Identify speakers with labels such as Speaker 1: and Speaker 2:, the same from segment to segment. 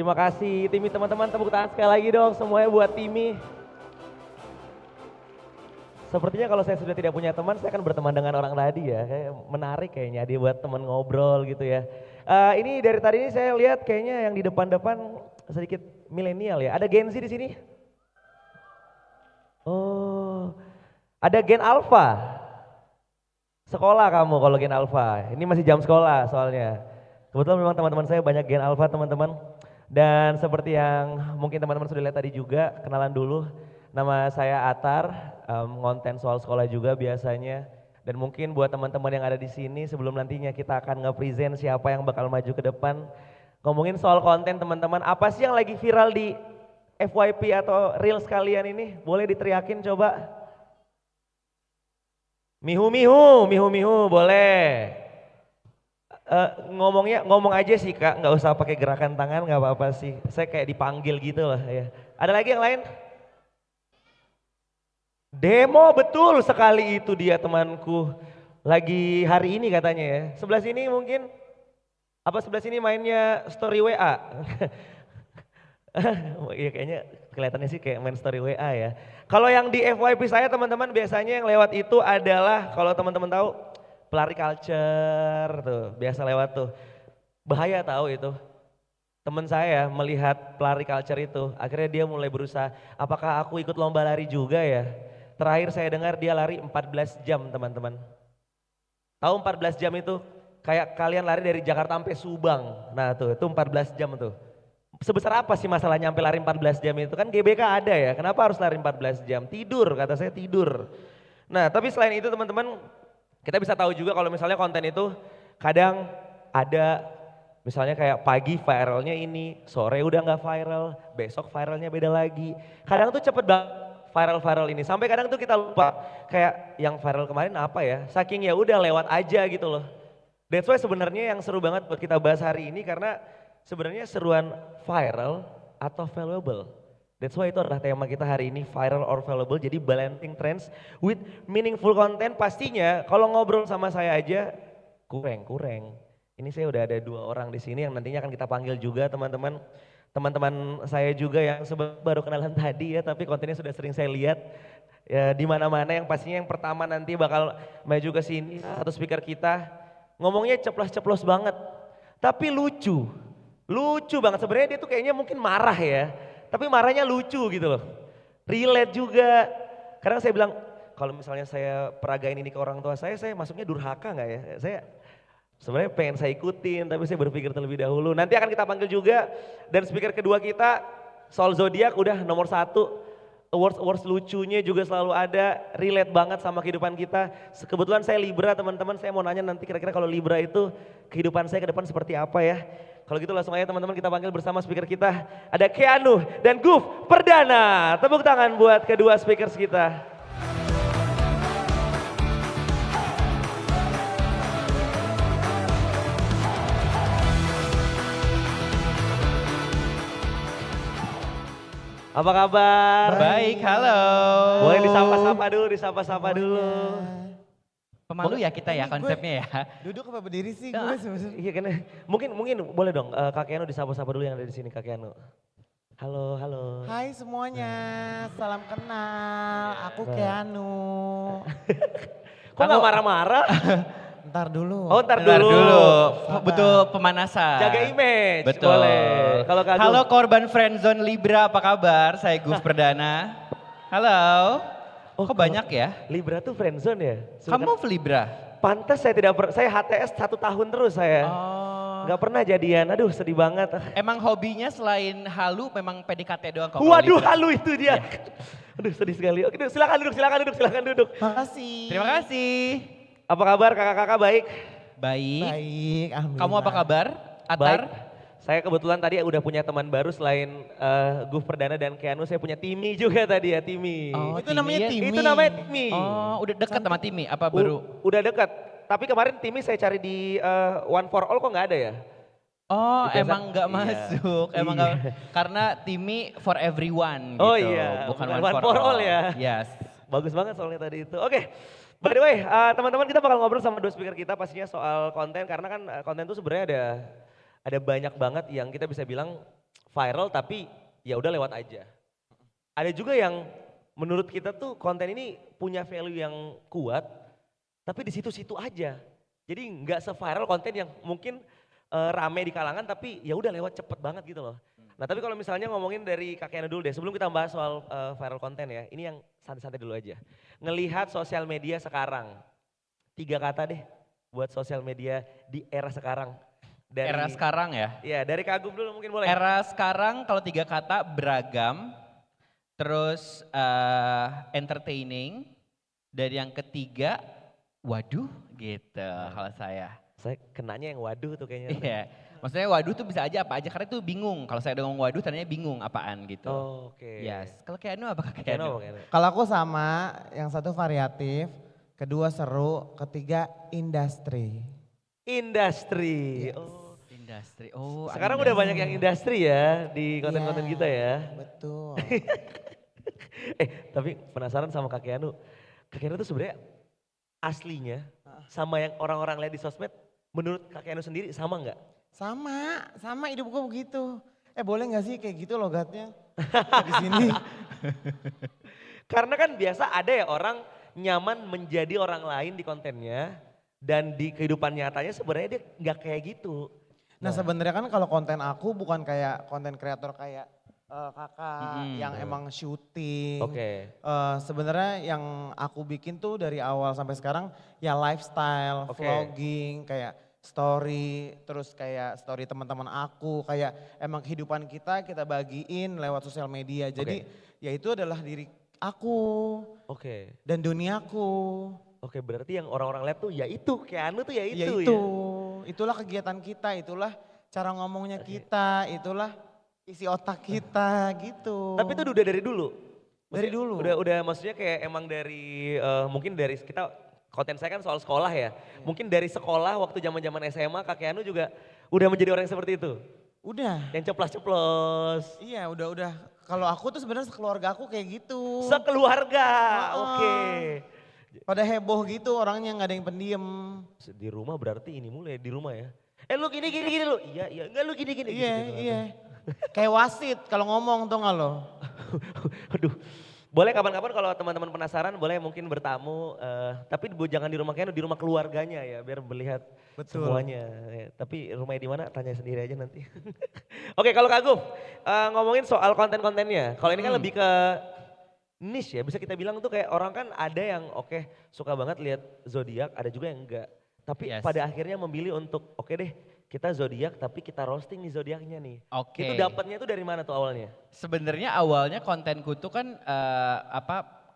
Speaker 1: Terima kasih Timi, teman-teman, tepuk tangan sekali lagi dong semuanya buat Timi. Sepertinya kalau saya sudah tidak punya teman, saya akan berteman dengan orang tadi ya. Kayak menarik kayaknya dia buat teman ngobrol gitu ya. Ini dari tadi ini saya lihat kayaknya yang di depan-depan sedikit milenial ya. Ada Gen Z di sini? Oh, ada Gen Alpha. Sekolah kamu kalau Gen Alpha. Ini masih jam sekolah soalnya. Kebetulan memang teman-teman saya banyak Gen Alpha teman-teman. Dan seperti yang mungkin teman-teman sudah lihat tadi juga, kenalan dulu. Nama saya Atar, ngonten soal sekolah juga biasanya. Dan mungkin buat teman-teman yang ada di sini sebelum nantinya kita akan nge-present siapa yang bakal maju ke depan. Ngomongin soal konten teman-teman, apa sih yang lagi viral di FYP atau Reels kalian ini? Boleh diteriakin coba? Mihu mihu, mihu mihu, boleh. Ngomong aja sih kak, nggak usah pakai gerakan tangan, nggak apa-apa sih. Saya kayak dipanggil gitu lah ya. Ada lagi yang lain? Demo, betul sekali itu dia temanku. Lagi hari ini katanya ya. Sebelah sini mungkin, apa sebelah sini mainnya story WA? Iya kayaknya kelihatannya sih kayak main story WA ya. Kalau yang di FYP saya teman-teman biasanya yang lewat itu adalah kalau teman-teman tahu pelari culture tuh biasa lewat tuh. Bahaya tahu itu. Teman saya melihat pelari culture itu akhirnya dia mulai berusaha apakah aku ikut lomba lari juga ya. Terakhir saya dengar dia lari 14 jam teman-teman. Tahu 14 jam itu kayak kalian lari dari Jakarta sampai Subang. Nah tuh itu 14 jam tuh. Sebesar apa sih masalahnya sampai lari 14 jam itu? Kan GBK ada ya, kenapa harus lari 14 jam? Tidur, kata saya tidur. Nah tapi selain itu teman-teman, kita bisa tahu juga kalau misalnya konten itu kadang ada misalnya kayak pagi viralnya ini, sore udah nggak viral, besok viralnya beda lagi. Kadang tuh cepet banget viral-viral ini, sampai kadang tuh kita lupa kayak yang viral kemarin apa ya, saking ya udah lewat aja gitu loh. That's why sebenarnya yang seru banget buat kita bahas hari ini karena sebenarnya seruan viral atau valuable. That's why itu adalah tema kita hari ini, viral or valuable. Jadi balancing trends with meaningful content. Pastinya kalau ngobrol sama saya aja kurang. Ini saya udah ada 2 orang di sini yang nantinya akan kita panggil juga teman-teman. Teman-teman saya juga yang baru kenalan tadi ya, tapi kontennya sudah sering saya lihat ya, di mana-mana. Yang pastinya yang pertama nanti bakal maju ke sini satu speaker kita. Ngomongnya ceplos-ceplos banget, tapi lucu. Lucu banget, sebenarnya dia tuh kayaknya mungkin marah ya, tapi marahnya lucu gitu loh. Relate juga, kadang saya bilang kalau misalnya saya peragain ini ke orang tua saya masuknya durhaka nggak ya? Saya sebenarnya pengen saya ikutin, tapi saya berpikir terlebih dahulu. Nanti akan kita panggil juga, dan speaker kedua kita soal zodiak udah nomor 1. Awards lucunya juga selalu ada, relate banget sama kehidupan kita. Kebetulan saya Libra teman-teman, saya mau nanya nanti kira-kira kalau Libra itu kehidupan saya ke depan seperti apa ya. Kalau gitu langsung aja teman-teman kita panggil bersama speaker kita. Ada Keanu dan Guf Perdana. Tepuk tangan buat kedua speakers kita. Apa kabar?
Speaker 2: Baik, halo.
Speaker 1: Boleh disapa-sapa dulu.
Speaker 2: Pemalu ya kita ya konsepnya ya.
Speaker 3: Duduk apa berdiri sih gue sebenarnya?
Speaker 1: Iya kan, mungkin boleh dong Kak Keanu disapa-sapa dulu yang ada di sini Kak Keanu. Halo.
Speaker 3: Hai semuanya, salam kenal, aku Keanu.
Speaker 1: Kok gak marah-marah?
Speaker 3: Ntar dulu.
Speaker 1: Oh ntar
Speaker 2: Bentar
Speaker 1: dulu.
Speaker 2: Butuh pemanasan.
Speaker 1: Jaga image.
Speaker 2: Betul.
Speaker 1: Boleh. Kalau Kak
Speaker 2: Halo
Speaker 1: Guf.
Speaker 2: korban friendzone Libra, apa kabar? Saya Guf Perdana. Halo. Kok banyak ya?
Speaker 1: Libra tuh friendzone ya?
Speaker 2: Kamu Libra?
Speaker 1: Pantes saya saya HTS 1 tahun terus saya.
Speaker 2: Oh.
Speaker 1: Gak pernah jadian, aduh sedih banget.
Speaker 2: Emang hobinya selain halu memang PDKT doang kok?
Speaker 1: Waduh
Speaker 2: Libra?
Speaker 1: halu itu dia. Aduh sedih sekali. Oke silakan duduk.
Speaker 3: Makasih.
Speaker 2: Terima kasih.
Speaker 1: Apa kabar kakak-kakak baik?
Speaker 2: Baik.
Speaker 3: Baik, alhamdulillah.
Speaker 2: Kamu apa kabar? Atar?
Speaker 1: Baik. Saya kebetulan tadi udah punya teman baru selain Guf Perdana dan Keanu, saya punya Timi juga tadi ya, Timi.
Speaker 2: Oh,
Speaker 3: itu namanya
Speaker 2: ya?
Speaker 3: Timi.
Speaker 1: Itu namanya Timi.
Speaker 2: Oh, udah dekat sama Timi? Apa baru?
Speaker 1: Udah dekat. Tapi kemarin Timi saya cari di One for All kok nggak ada ya?
Speaker 2: Oh,
Speaker 1: Biasa-
Speaker 2: emang nggak
Speaker 1: iya.
Speaker 2: masuk, emang
Speaker 1: Iya.
Speaker 2: nggak, karena Timi for everyone gitu,
Speaker 1: Oh iya,
Speaker 2: bukan
Speaker 1: bukan
Speaker 2: one for all.
Speaker 1: ya.
Speaker 2: Yes.
Speaker 1: Bagus banget soalnya tadi itu. Oke, by the way teman-teman kita bakal ngobrol sama 2 speaker kita pastinya soal konten. Karena kan konten itu sebenarnya ada banyak banget yang kita bisa bilang viral tapi ya udah lewat aja. Ada juga yang menurut kita tuh konten ini punya value yang kuat, tapi di situ-situ aja. Jadi nggak se-viral konten yang mungkin rame di kalangan tapi ya udah lewat cepet banget gitu loh. Nah tapi kalau misalnya ngomongin dari Kak Yana dulu deh, sebelum kita bahas soal viral konten ya, ini yang santai-santai dulu aja. Ngelihat sosial media sekarang, 3 kata deh buat sosial media di era sekarang.
Speaker 2: Era sekarang ya?
Speaker 1: Ya dari Kak Agung dulu mungkin boleh.
Speaker 2: Era sekarang kalau 3 kata beragam, terus entertaining, dan yang ketiga waduh gitu kalau saya.
Speaker 1: Saya kenanya yang waduh tuh kayaknya.
Speaker 2: Iya, maksudnya waduh tuh bisa aja apa aja karena itu bingung. Kalau saya ngomong waduh tandanya bingung apaan gitu.
Speaker 1: Oh, oke.
Speaker 2: Yes, kalau Keanu apa Kak
Speaker 1: Keno,
Speaker 2: Keanu?
Speaker 1: Keno.
Speaker 3: Kalau aku sama, yang satu variatif, kedua seru, ketiga industri.
Speaker 1: Industri.
Speaker 3: Yes.
Speaker 1: Oh.
Speaker 2: Industri, oh
Speaker 1: Sekarang udah banyak yang industri ya di konten-konten
Speaker 3: Iya,
Speaker 1: kita ya.
Speaker 3: Betul.
Speaker 1: Tapi penasaran sama Kak Keanu. Kak Keanu tuh sebenarnya aslinya sama yang orang-orang lihat di sosmed, menurut Kak Keanu sendiri sama nggak?
Speaker 3: Sama hidupku begitu. Boleh gak sih kayak gitu logatnya? Di sini.
Speaker 1: Karena kan biasa ada ya orang nyaman menjadi orang lain di kontennya dan di kehidupan nyatanya sebenarnya dia nggak kayak gitu.
Speaker 3: Nah sebenarnya kan kalau konten aku bukan kayak konten kreator kayak kakak yang emang syuting.
Speaker 1: Oke.
Speaker 3: Sebenarnya yang aku bikin tuh dari awal sampai sekarang ya lifestyle,
Speaker 1: Oke.
Speaker 3: vlogging, kayak story, terus kayak story teman-teman aku, kayak emang kehidupan kita bagiin lewat sosial media. Jadi ya itu adalah diri aku
Speaker 1: Oke.
Speaker 3: dan duniaku.
Speaker 1: Oke, berarti yang orang-orang lihat tuh ya itu, Keanu tuh ya itu
Speaker 3: Ya
Speaker 1: ya.
Speaker 3: itu, itulah kegiatan kita, itulah cara ngomongnya kita, itulah isi otak kita gitu.
Speaker 1: Tapi itu udah dari dulu.
Speaker 3: Dari dulu.
Speaker 1: Udah maksudnya kayak emang dari mungkin dari kita konten saya kan soal sekolah ya. Mungkin dari sekolah waktu zaman-zaman SMA Kak Keanu juga udah menjadi orang yang seperti itu.
Speaker 3: Udah.
Speaker 1: Yang ceplos-ceplos.
Speaker 3: Iya udah. Kalau aku tuh sebenarnya sekeluarga aku kayak gitu.
Speaker 1: Sekeluarga.
Speaker 3: Oh.
Speaker 1: Oke.
Speaker 3: Pada heboh gitu orangnya nggak ada yang pendiam.
Speaker 1: Di rumah berarti ini mulai di rumah ya. Lu gini lu. Iya, enggak lu gini.
Speaker 3: Iya. Kayak wasit kalau ngomong tuh nggak lo.
Speaker 1: Aduh. Boleh kapan-kapan kalau teman-teman penasaran boleh mungkin bertamu. Tapi jangan di rumah Keanu, di rumah keluarganya ya biar melihat semuanya. Ya, tapi rumahnya di mana tanya sendiri aja nanti. Oke kalau Kak Guf, ngomongin soal konten-kontennya. Kalau ini kan lebih ke niche ya, bisa kita bilang tuh kayak orang kan ada yang suka banget lihat zodiak, ada juga yang enggak. Tapi pada akhirnya memilih untuk oke deh kita zodiak tapi kita roasting nih zodiaknya nih.
Speaker 2: Oke.
Speaker 1: Itu dapatnya tuh dari mana tuh awalnya?
Speaker 2: Sebenarnya awalnya kontenku tuh kan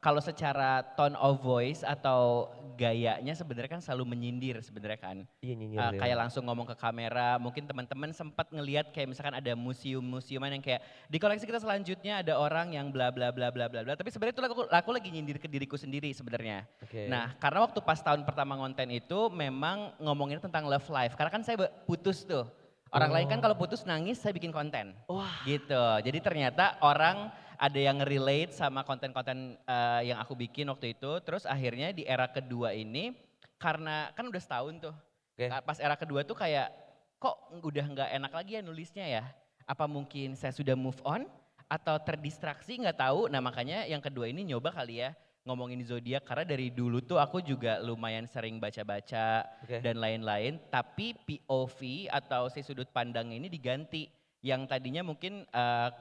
Speaker 2: kalau secara tone of voice atau gayanya sebenarnya kan selalu menyindir sebenarnya kan.
Speaker 1: Iya nyinyir.
Speaker 2: Kayak langsung ngomong ke kamera, mungkin teman-teman sempat ngelihat kayak misalkan ada museum-museuman yang kayak di koleksi kita selanjutnya ada orang yang bla bla bla bla bla bla. Tapi sebenarnya itu aku lagi nyindir ke diriku sendiri sebenarnya.
Speaker 1: Oke.
Speaker 2: Nah, karena waktu pas tahun pertama konten itu memang ngomongin tentang love life. Karena kan saya putus tuh. Orang lain kan kalau putus nangis saya bikin konten.
Speaker 1: Wah.
Speaker 2: Gitu. Jadi ternyata orang ada yang relate sama konten-konten yang aku bikin waktu itu. Terus akhirnya di era kedua ini karena kan udah setahun tuh.
Speaker 1: Oke.
Speaker 2: Pas era kedua tuh kayak kok udah nggak enak lagi ya nulisnya ya. Apa mungkin saya sudah move on atau terdistraksi nggak tahu. Nah makanya yang kedua ini nyoba kali ya ngomongin zodiak karena dari dulu tuh aku juga lumayan sering baca-baca dan lain-lain. Tapi POV atau si sudut pandang ini diganti. Yang tadinya mungkin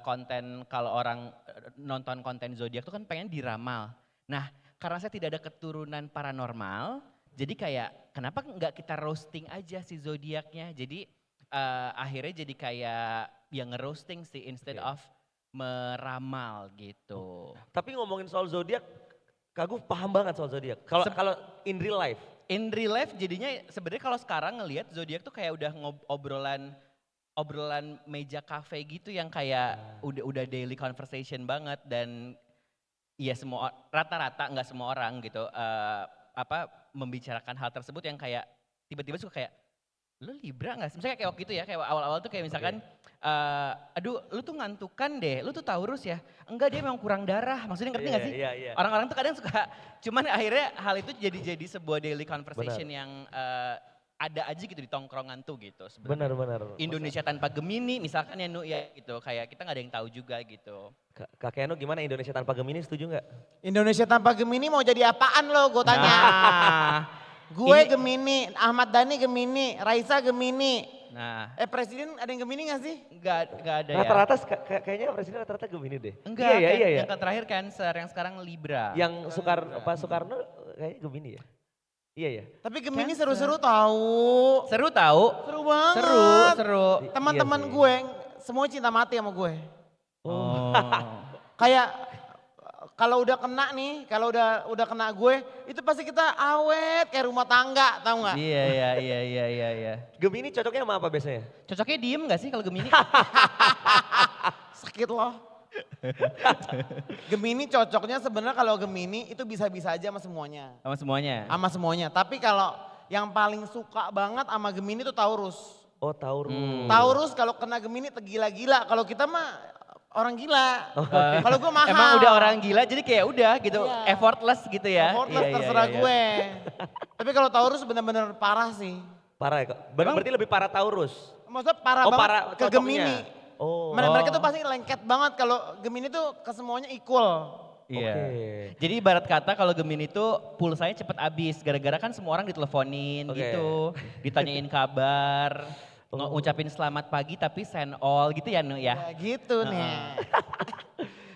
Speaker 2: konten kalau orang nonton konten zodiak tuh kan pengen diramal. Nah karena saya tidak ada keturunan paranormal, jadi kayak kenapa nggak kita roasting aja si zodiaknya. Jadi akhirnya jadi kayak yang nge-roasting sih instead of meramal gitu.
Speaker 1: Tapi ngomongin soal zodiak, Kak Guf paham banget soal zodiak. Kalau in real life?
Speaker 2: In real life jadinya sebenarnya kalau sekarang ngelihat zodiak tuh kayak udah obrolan meja kafe gitu yang kayak udah daily conversation banget dan ya semua rata-rata nggak semua orang gitu membicarakan hal tersebut yang kayak tiba-tiba suka kayak lu Libra nggak sih? Misalnya kayak waktu itu ya kayak awal-awal tuh kayak misalkan aduh lu tuh ngantukan deh, lu tuh Taurus ya? Enggak dia memang kurang darah, maksudnya ngerti nggak sih?
Speaker 1: Iya.
Speaker 2: Orang-orang tuh kadang suka, cuman akhirnya hal itu jadi sebuah daily conversation yang ada aja gitu di tongkrongan tuh gitu sebenarnya.
Speaker 1: Benar-benar.
Speaker 2: Indonesia tanpa Gemini misalkan ya Nu ya gitu, kayak kita nggak ada yang tahu juga gitu.
Speaker 1: Kak Keanu gimana Indonesia tanpa Gemini, setuju nggak?
Speaker 3: Indonesia tanpa Gemini mau jadi apaan lo, gue tanya.
Speaker 2: Nah,
Speaker 3: Gue
Speaker 2: ini-
Speaker 3: Gemini, Ahmad Dhani Gemini, Raisa Gemini.
Speaker 2: nah
Speaker 3: Presiden ada yang Gemini gak sih?
Speaker 2: nggak ada ya.
Speaker 1: Rata-rata kayaknya presiden rata-rata Gemini deh.
Speaker 2: Enggak,
Speaker 1: iya, iya, iya.
Speaker 2: yang terakhir Cancer, yang sekarang Libra.
Speaker 1: Yang Pak Soekarno kayaknya Gemini ya? Iya ya?
Speaker 3: Tapi Gemini
Speaker 2: Cancer.
Speaker 3: seru-seru tahu.
Speaker 2: Seru tahu?
Speaker 3: Seru banget.
Speaker 2: Seru.
Speaker 3: Teman-teman
Speaker 1: Iya sih.
Speaker 3: gue semua cinta mati sama gue.
Speaker 2: Oh.
Speaker 3: Kayak kalau udah kena nih, kalau udah kena gue, itu pasti kita awet kayak rumah tangga, tahu nggak?
Speaker 2: Iya.
Speaker 1: Gemini cocoknya sama apa biasanya?
Speaker 2: Cocoknya diem gak sih kalau Gemini?
Speaker 3: Sakit loh. Gemini cocoknya sebenarnya kalau Gemini itu bisa-bisa aja sama semuanya.
Speaker 2: Sama semuanya?
Speaker 3: Sama semuanya. Tapi kalau yang paling suka banget sama Gemini itu Taurus.
Speaker 1: Oh Taurus.
Speaker 3: Taurus kalau kena Gemini tegila-gila. Kalau kita mah orang gila. Kalau gue mahal.
Speaker 2: Emang udah orang gila jadi kayak udah gitu,
Speaker 3: Iya.
Speaker 2: effortless gitu ya?
Speaker 3: Effortless
Speaker 2: Iya,
Speaker 3: terserah
Speaker 2: iya.
Speaker 3: gue. Tapi kalau Taurus bener-bener parah sih.
Speaker 1: Parah ya kok? Berarti lebih parah Taurus?
Speaker 3: Maksudnya parah
Speaker 1: Oh,
Speaker 3: banget
Speaker 1: parah
Speaker 3: ke
Speaker 1: cocoknya.
Speaker 3: Gemini.
Speaker 1: Oh.
Speaker 3: Mereka tuh pasti lengket banget kalau Gemini tuh ke semuanya equal.
Speaker 2: Iya.
Speaker 1: Oke.
Speaker 2: Jadi ibarat kata kalau Gemini tuh pulsanya cepet habis gara-gara kan semua orang diteleponin
Speaker 1: Oke.
Speaker 2: gitu, ditanyain kabar, ngucapin selamat pagi tapi send all gitu ya Nu ya.
Speaker 3: Ya gitu nih.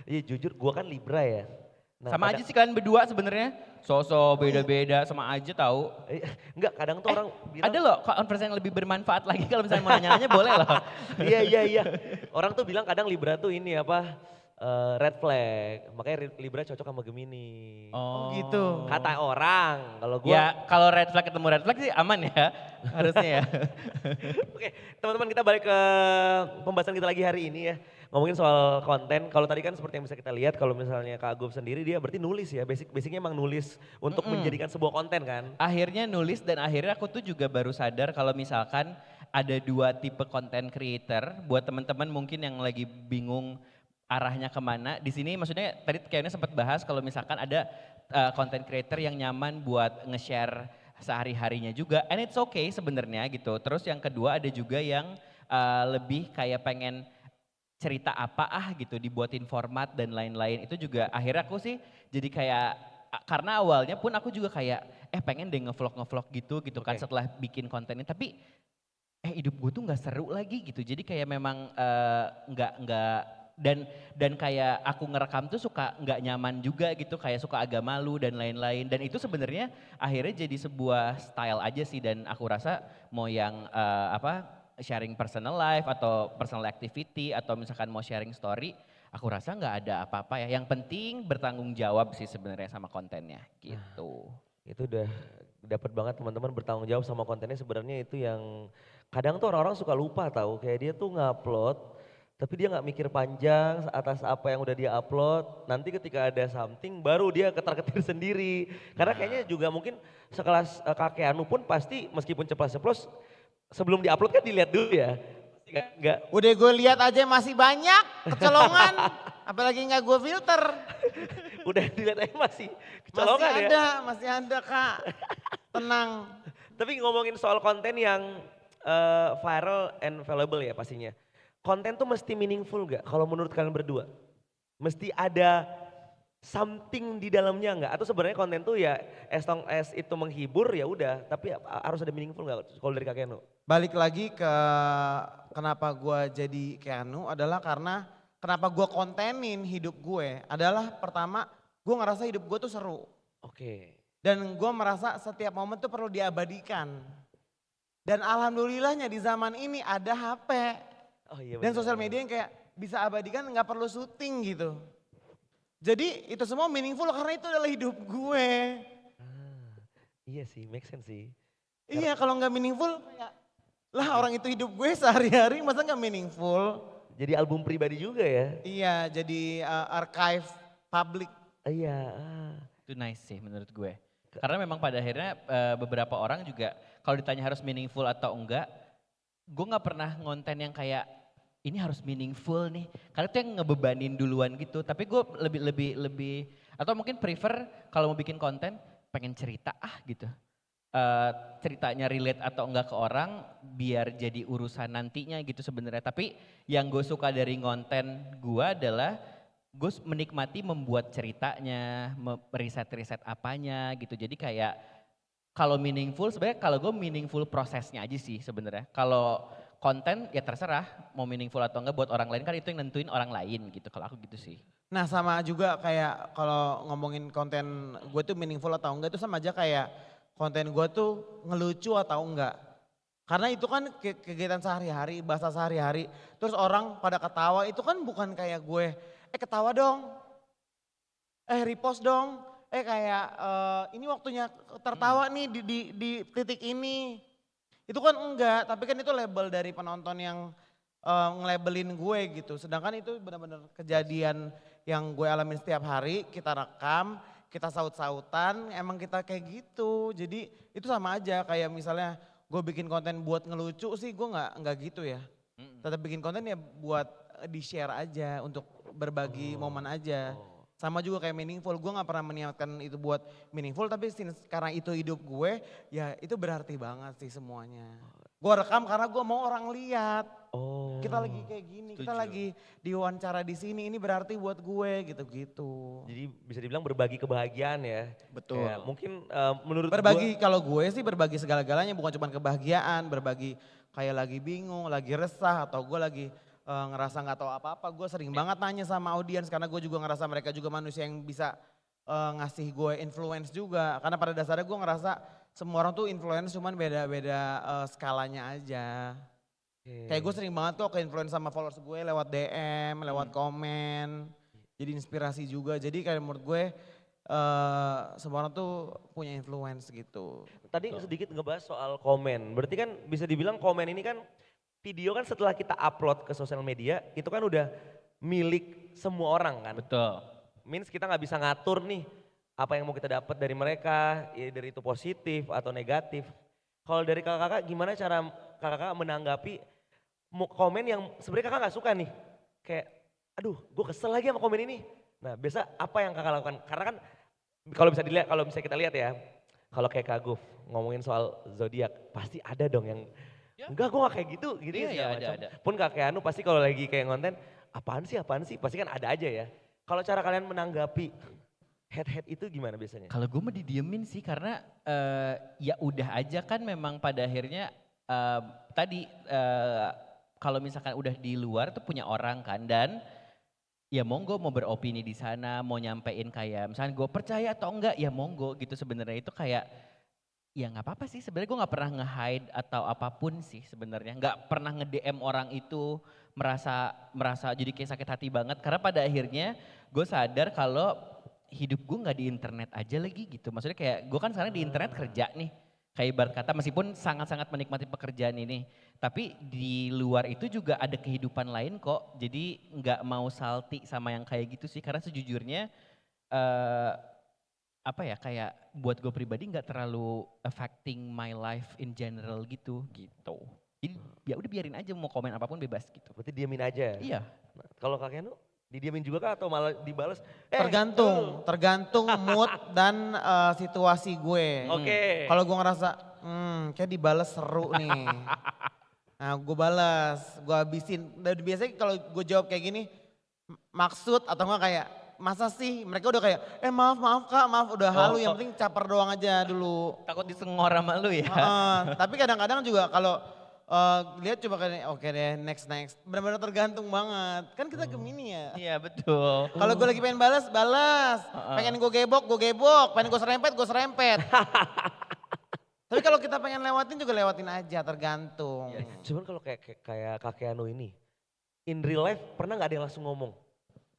Speaker 1: Iya jujur gua kan Libra ya. Nah,
Speaker 2: Sama aja sih kalian berdua sebenarnya. Sosok beda-beda sama aja tahu.
Speaker 1: Enggak kadang tuh orang bilang.
Speaker 2: Ada loh conference yang lebih bermanfaat lagi kalau misalnya mau nanya-nanya boleh loh.
Speaker 1: Iya. Orang tuh bilang kadang Libra tuh ini apa red flag. Makanya Libra cocok sama Gemini.
Speaker 3: Oh gitu.
Speaker 1: Kata orang. Kalau gua
Speaker 2: Ya kalau red flag ketemu red flag sih aman ya harusnya ya.
Speaker 1: Oke, teman-teman kita balik ke pembahasan kita lagi hari ini ya. Ngomongin soal konten, kalau tadi kan seperti yang bisa kita lihat kalau misalnya Kak Agung sendiri dia berarti nulis ya, basicnya emang nulis untuk menjadikan sebuah konten kan.
Speaker 2: Akhirnya nulis dan akhirnya aku tuh juga baru sadar kalau misalkan ada dua tipe content creator buat teman-teman mungkin yang lagi bingung arahnya kemana. Di sini maksudnya tadi kayaknya sempat bahas kalau misalkan ada content creator yang nyaman buat nge-share sehari-harinya juga and it's okay sebenarnya gitu. Terus yang kedua ada juga yang lebih kayak pengen cerita apa gitu dibuatin format dan lain-lain. Itu juga akhirnya aku sih jadi kayak karena awalnya pun aku juga kayak pengen deh ngevlog gitu kan
Speaker 1: Oke.
Speaker 2: setelah bikin kontennya tapi hidup gue tuh nggak seru lagi gitu. Jadi kayak memang nggak dan kayak aku ngerekam tuh suka nggak nyaman juga gitu, kayak suka agak malu dan lain-lain. Dan itu sebenarnya akhirnya jadi sebuah style aja sih dan aku rasa mau yang sharing personal life atau personal activity atau misalkan mau sharing story, aku rasa nggak ada apa-apa ya. Yang penting bertanggung jawab sih sebenarnya sama kontennya gitu.
Speaker 1: Itu udah dapat banget teman-teman bertanggung jawab sama kontennya sebenarnya itu yang kadang tuh orang-orang suka lupa tahu kayak dia tuh ngupload tapi dia nggak mikir panjang atas apa yang udah dia upload. Nanti ketika ada something baru dia ketar-ketir sendiri. Karena kayaknya juga mungkin sekelas Kak Keanu pun pasti meskipun ceplos-ceplos sebelum diupload kan dilihat dulu ya. Enggak.
Speaker 3: Udah gue lihat aja masih banyak kecolongan. Apalagi nggak gue filter.
Speaker 1: Udah dilihat aja masih kecolongan ya.
Speaker 3: Masih ada Kak. Tenang.
Speaker 1: Tapi ngomongin soal konten yang viral and valuable ya pastinya. Konten tuh mesti meaningful gak kalau menurut kalian berdua? Mesti ada something di dalamnya nggak? Atau sebenarnya konten tuh ya as long as itu menghibur ya udah, tapi harus ada meaningful nggak kalau dari Kak Keanu?
Speaker 3: Balik lagi ke kenapa gue jadi Keanu adalah karena kenapa gue kontenin hidup gue adalah pertama gue ngerasa hidup gue tuh seru.
Speaker 1: Oke.
Speaker 3: Dan gue merasa setiap momen tuh perlu diabadikan. Dan alhamdulillahnya di zaman ini ada HP.
Speaker 1: Oh iya
Speaker 3: Dan
Speaker 1: benar.
Speaker 3: sosial media yang kayak bisa abadikan nggak perlu syuting gitu. Jadi itu semua meaningful karena itu adalah hidup gue.
Speaker 1: Iya sih, make sense sih.
Speaker 3: Iya kalau nggak meaningful kayak lah orang itu hidup gue sehari-hari masa nggak meaningful.
Speaker 1: Jadi album pribadi juga ya?
Speaker 3: Iya jadi archive public.
Speaker 1: Iya.
Speaker 2: Itu nice sih menurut gue. Karena memang pada akhirnya beberapa orang juga kalau ditanya harus meaningful atau enggak, gue nggak pernah ngonten yang kayak ini harus meaningful nih. Karena itu yang ngebebanin duluan gitu. Tapi gue lebih atau mungkin prefer kalau mau bikin konten pengen cerita gitu. ceritanya relate atau enggak ke orang biar jadi urusan nantinya gitu sebenarnya. Tapi yang gue suka dari konten gue adalah gue menikmati membuat ceritanya, riset-riset apanya gitu. Jadi kayak kalau meaningful sebenarnya kalau gue meaningful prosesnya aja sih sebenarnya. Kalau konten ya terserah mau meaningful atau enggak buat orang lain kan itu yang nentuin orang lain gitu. Kalau aku gitu sih.
Speaker 3: Nah sama juga kayak kalau ngomongin konten gue tuh meaningful atau enggak itu sama aja kayak konten gue tuh ngelucu atau enggak. Karena itu kan kegiatan sehari-hari, bahasa sehari-hari. Terus orang pada ketawa itu kan bukan kayak gue, ketawa dong, repost dong, kayak ini waktunya tertawa nih di titik ini. Itu kan enggak, tapi kan itu label dari penonton yang ngelabelin gue gitu. Sedangkan itu benar-benar kejadian yang gue alamin setiap hari, kita rekam, kita saut-sautan, emang kita kayak gitu. Jadi itu sama aja kayak misalnya gue bikin konten buat ngelucu sih gue nggak gitu ya. Tetap bikin konten ya buat di-share aja untuk berbagi momen aja. Sama juga kayak meaningful, gue gak pernah meniatkan itu buat meaningful tapi sekarang itu hidup gue ya itu berarti banget sih semuanya. Gue rekam karena gue mau orang lihat. Kita lagi kayak gini, kita lagi diwawancara di sini, ini berarti buat gue gitu-gitu.
Speaker 1: Jadi bisa dibilang berbagi kebahagiaan ya.
Speaker 3: Betul.
Speaker 1: Kayak mungkin menurut
Speaker 3: Berbagi kalau gue sih berbagi segala-galanya bukan cuma kebahagiaan, berbagi kayak lagi bingung, lagi resah atau gue lagi ngerasa nggak tahu apa-apa. Gue sering banget nanya sama audiens karena gue juga ngerasa mereka juga manusia yang bisa ngasih gue influence juga. Karena pada dasarnya gue ngerasa semua orang tuh influence cuman beda-beda skalanya aja. Kayak gue sering banget kok ke influence sama followers gue lewat DM, lewat komen. Jadi inspirasi juga. Jadi kayak menurut gue semua orang tuh punya influence gitu.
Speaker 1: tadi sedikit ngebahas soal komen. Berarti kan bisa dibilang komen ini kan video kan setelah kita upload ke sosial media itu kan udah milik semua orang kan.
Speaker 2: Betul.
Speaker 1: Means kita nggak bisa ngatur nih apa yang mau kita dapat dari mereka, ya dari itu positif atau negatif. Kalau dari kakak-kakak gimana cara kakak-kakak menanggapi komen yang sebenarnya kakak nggak suka nih? Kayak aduh gue kesel lagi sama komen ini. Nah biasa apa yang kakak lakukan? Karena kan kalau bisa dilihat, kalau bisa kita lihat ya, kalau kayak Kak Guf ngomongin soal zodiak pasti ada dong yang
Speaker 2: Ya.
Speaker 1: enggak gue gak kayak gitu, gitu
Speaker 2: Iya,
Speaker 1: ya
Speaker 2: iya,
Speaker 1: segala
Speaker 2: ada,
Speaker 1: macam.
Speaker 2: ada.
Speaker 1: Pun kakek Anu pasti kalau lagi kayak konten, apaan sih, pasti kan ada aja ya. Kalau cara kalian menanggapi head itu gimana biasanya?
Speaker 2: Kalau gue mah didiemin sih karena ya udah aja kan memang pada akhirnya tadi kalau misalkan udah di luar tuh punya orang kan dan ya monggo mau beropini di sana, mau nyampein kayak misalnya gue percaya atau enggak ya monggo gitu sebenarnya itu kayak ya nggak apa-apa sih sebenarnya gue nggak pernah nge-hide atau apapun sih sebenarnya nggak pernah nge-DM orang itu merasa jadi kayak sakit hati banget karena pada akhirnya gue sadar kalau hidup gue nggak di internet aja lagi gitu maksudnya kayak gue kan sekarang di internet kerja nih kayak ibarat kata meskipun sangat-sangat menikmati pekerjaan ini tapi di luar itu juga ada kehidupan lain kok jadi nggak mau salty sama yang kayak gitu sih karena sejujurnya apa ya kayak buat gue pribadi nggak terlalu affecting my life in general gitu. Jadi ya udah biarin aja mau komen apapun bebas gitu.
Speaker 1: Berarti diamin aja.
Speaker 2: Iya.
Speaker 1: Nah, kalau kakek Anu didiamin juga kah atau malah dibales?
Speaker 3: Tergantung mood dan situasi gue.
Speaker 1: Oke.
Speaker 3: Kalau gue ngerasa kayak dibales seru nih. Nah gue balas, gue habisin. Dan biasanya kalau gue jawab kayak gini maksud atau enggak kayak masa sih mereka udah kayak maaf kak maaf udah halu yang penting caper doang aja dulu.
Speaker 2: Takut disengor sama lu ya.
Speaker 3: Tapi kadang-kadang juga kalau lihat coba kayak oke deh next benar-benar tergantung banget kan kita Gemini ya.
Speaker 2: Iya betul.
Speaker 3: Kalau gue lagi pengen balas pengen gue gebok pengen gue serempet. Tapi kalau kita pengen lewatin juga lewatin aja tergantung.
Speaker 1: Cuman kalau kayak kakek Anu ini, in real life pernah nggak ada yang langsung ngomong?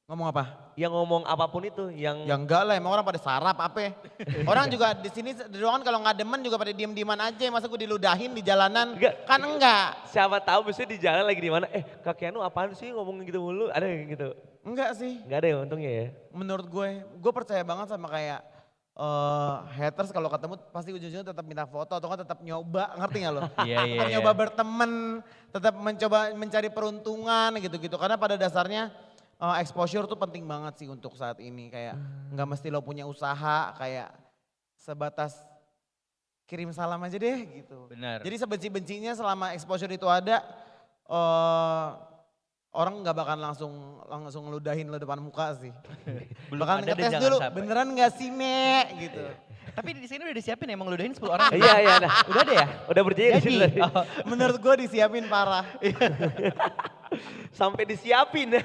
Speaker 3: Ngomong apa?
Speaker 1: Yang ngomong apapun itu, yang
Speaker 3: Ya enggak lah, emang orang pada sarap apa? Orang juga di sini di ruangan kalau nggak demen juga pada diem-dieman aja, masa gue diludahin di jalanan?
Speaker 1: Enggak.
Speaker 3: Kan enggak.
Speaker 1: siapa tahu misalnya di jalan lagi di mana, kakek Anu apaan sih ngomong gitu mulu, ada yang gitu?
Speaker 3: Enggak sih.
Speaker 1: Nggak ada ya untungnya ya?
Speaker 3: Menurut gue percaya banget sama kayak haters kalau ketemu pasti ujung-ujungnya tetap minta foto atau kan tetap nyoba, ngerti gak lo?
Speaker 2: Iya,
Speaker 3: Tetap nyoba berteman, tetap mencoba mencari peruntungan gitu-gitu. Karena pada dasarnya exposure tuh penting banget sih untuk saat ini. Kayak nggak mesti lo punya usaha, kayak sebatas kirim salam aja deh gitu.
Speaker 2: Benar.
Speaker 3: Jadi sebenci-bencinya selama exposure itu ada, orang nggak bakal langsung ngeludahin lo depan muka sih.
Speaker 2: Belum
Speaker 3: Bakal
Speaker 2: ada dan
Speaker 3: ngetes
Speaker 2: jangan
Speaker 3: dulu,
Speaker 2: sampai.
Speaker 3: beneran gak sih Nek gitu.
Speaker 2: Tapi di sini udah disiapin emang ludahin 10 orang.
Speaker 1: Iya, iya. Nah,
Speaker 2: Udah ada ya?
Speaker 1: udah berjanji di sini tadi.
Speaker 2: Oh,
Speaker 3: Menurut gue disiapin parah.
Speaker 1: Sampai disiapin.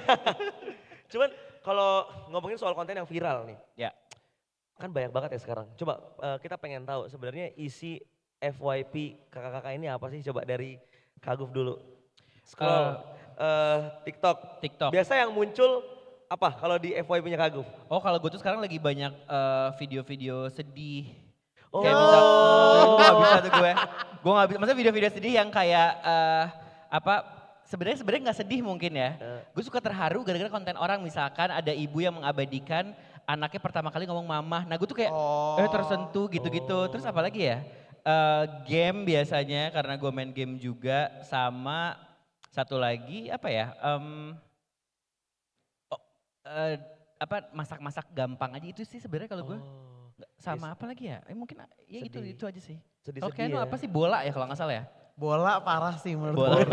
Speaker 1: Cuman kalau ngomongin soal konten yang viral nih.
Speaker 2: ya.
Speaker 1: Kan banyak banget ya sekarang. Coba kita pengen tahu sebenarnya isi FYP kakak-kakak ini apa sih? Coba dari Kaguf dulu. Scroll TikTok.
Speaker 2: TikTok.
Speaker 1: Biasa yang muncul apa kalau di FYP-nya Kaguf?
Speaker 2: Oh kalau gue tuh sekarang lagi banyak video-video sedih.
Speaker 1: Oh.
Speaker 2: Kayak misal, gue gak bisa tuh gue. Gue gak bisa, maksudnya video-video sedih yang kayak sebenarnya nggak sedih mungkin ya. Gue suka terharu gara-gara konten orang, misalkan ada ibu yang mengabadikan anaknya pertama kali ngomong mama. Nah gue tuh kayak tersentuh gitu-gitu. Terus apa lagi ya? Game biasanya karena gue main game juga, sama satu lagi apa ya? Masak-masak gampang aja itu sih sebenarnya kalau gue. Sama apa lagi ya? Mungkin ya
Speaker 1: Sedih.
Speaker 2: itu aja sih.
Speaker 1: Sedih-sedih
Speaker 2: Kalau Keanu
Speaker 1: ya.
Speaker 2: apa sih, bola ya kalau nggak salah ya?
Speaker 3: Bola parah sih menurut
Speaker 2: Bola.
Speaker 3: gue.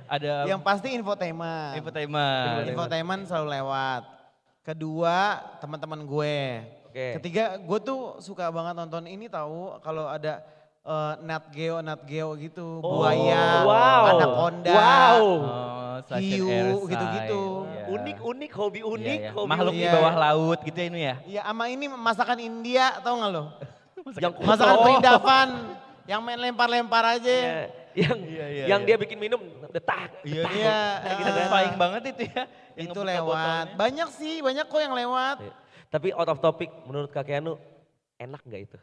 Speaker 2: Ada
Speaker 3: Yang pasti infotainment.
Speaker 2: infotainment.
Speaker 3: Infotainment selalu lewat. Kedua teman-teman gue.
Speaker 1: Oke.
Speaker 3: Ketiga gue tuh suka banget nonton ini tahu kalau ada Nat Geo gitu. Buaya,
Speaker 1: wow.
Speaker 3: anaconda,
Speaker 1: Wow.
Speaker 2: Oh, Slasher
Speaker 3: hiu,
Speaker 2: Airside.
Speaker 3: gitu-gitu.
Speaker 2: Iya.
Speaker 1: Unik, hobi unik,
Speaker 2: Iya, iya.
Speaker 1: hobi
Speaker 2: Makhluk
Speaker 1: unik.
Speaker 2: di
Speaker 3: Iya.
Speaker 2: bawah laut gitu ya ini ya.
Speaker 3: Iya sama ini masakan India tau gak lo?
Speaker 1: Yang
Speaker 3: Masakan
Speaker 1: oh,
Speaker 3: Perindavan yang main lempar-lempar aja.
Speaker 1: iya. Yang dia bikin minum detak.
Speaker 2: Iya,
Speaker 3: Iya,
Speaker 1: gitu kan.
Speaker 2: satisfying banget itu ya. yang
Speaker 3: Itu
Speaker 2: ngebuka
Speaker 3: lewat.
Speaker 2: botolnya.
Speaker 3: Banyak sih, banyak kok yang lewat.
Speaker 1: Iya. Tapi out of topic menurut Kak Keanu enak nggak itu?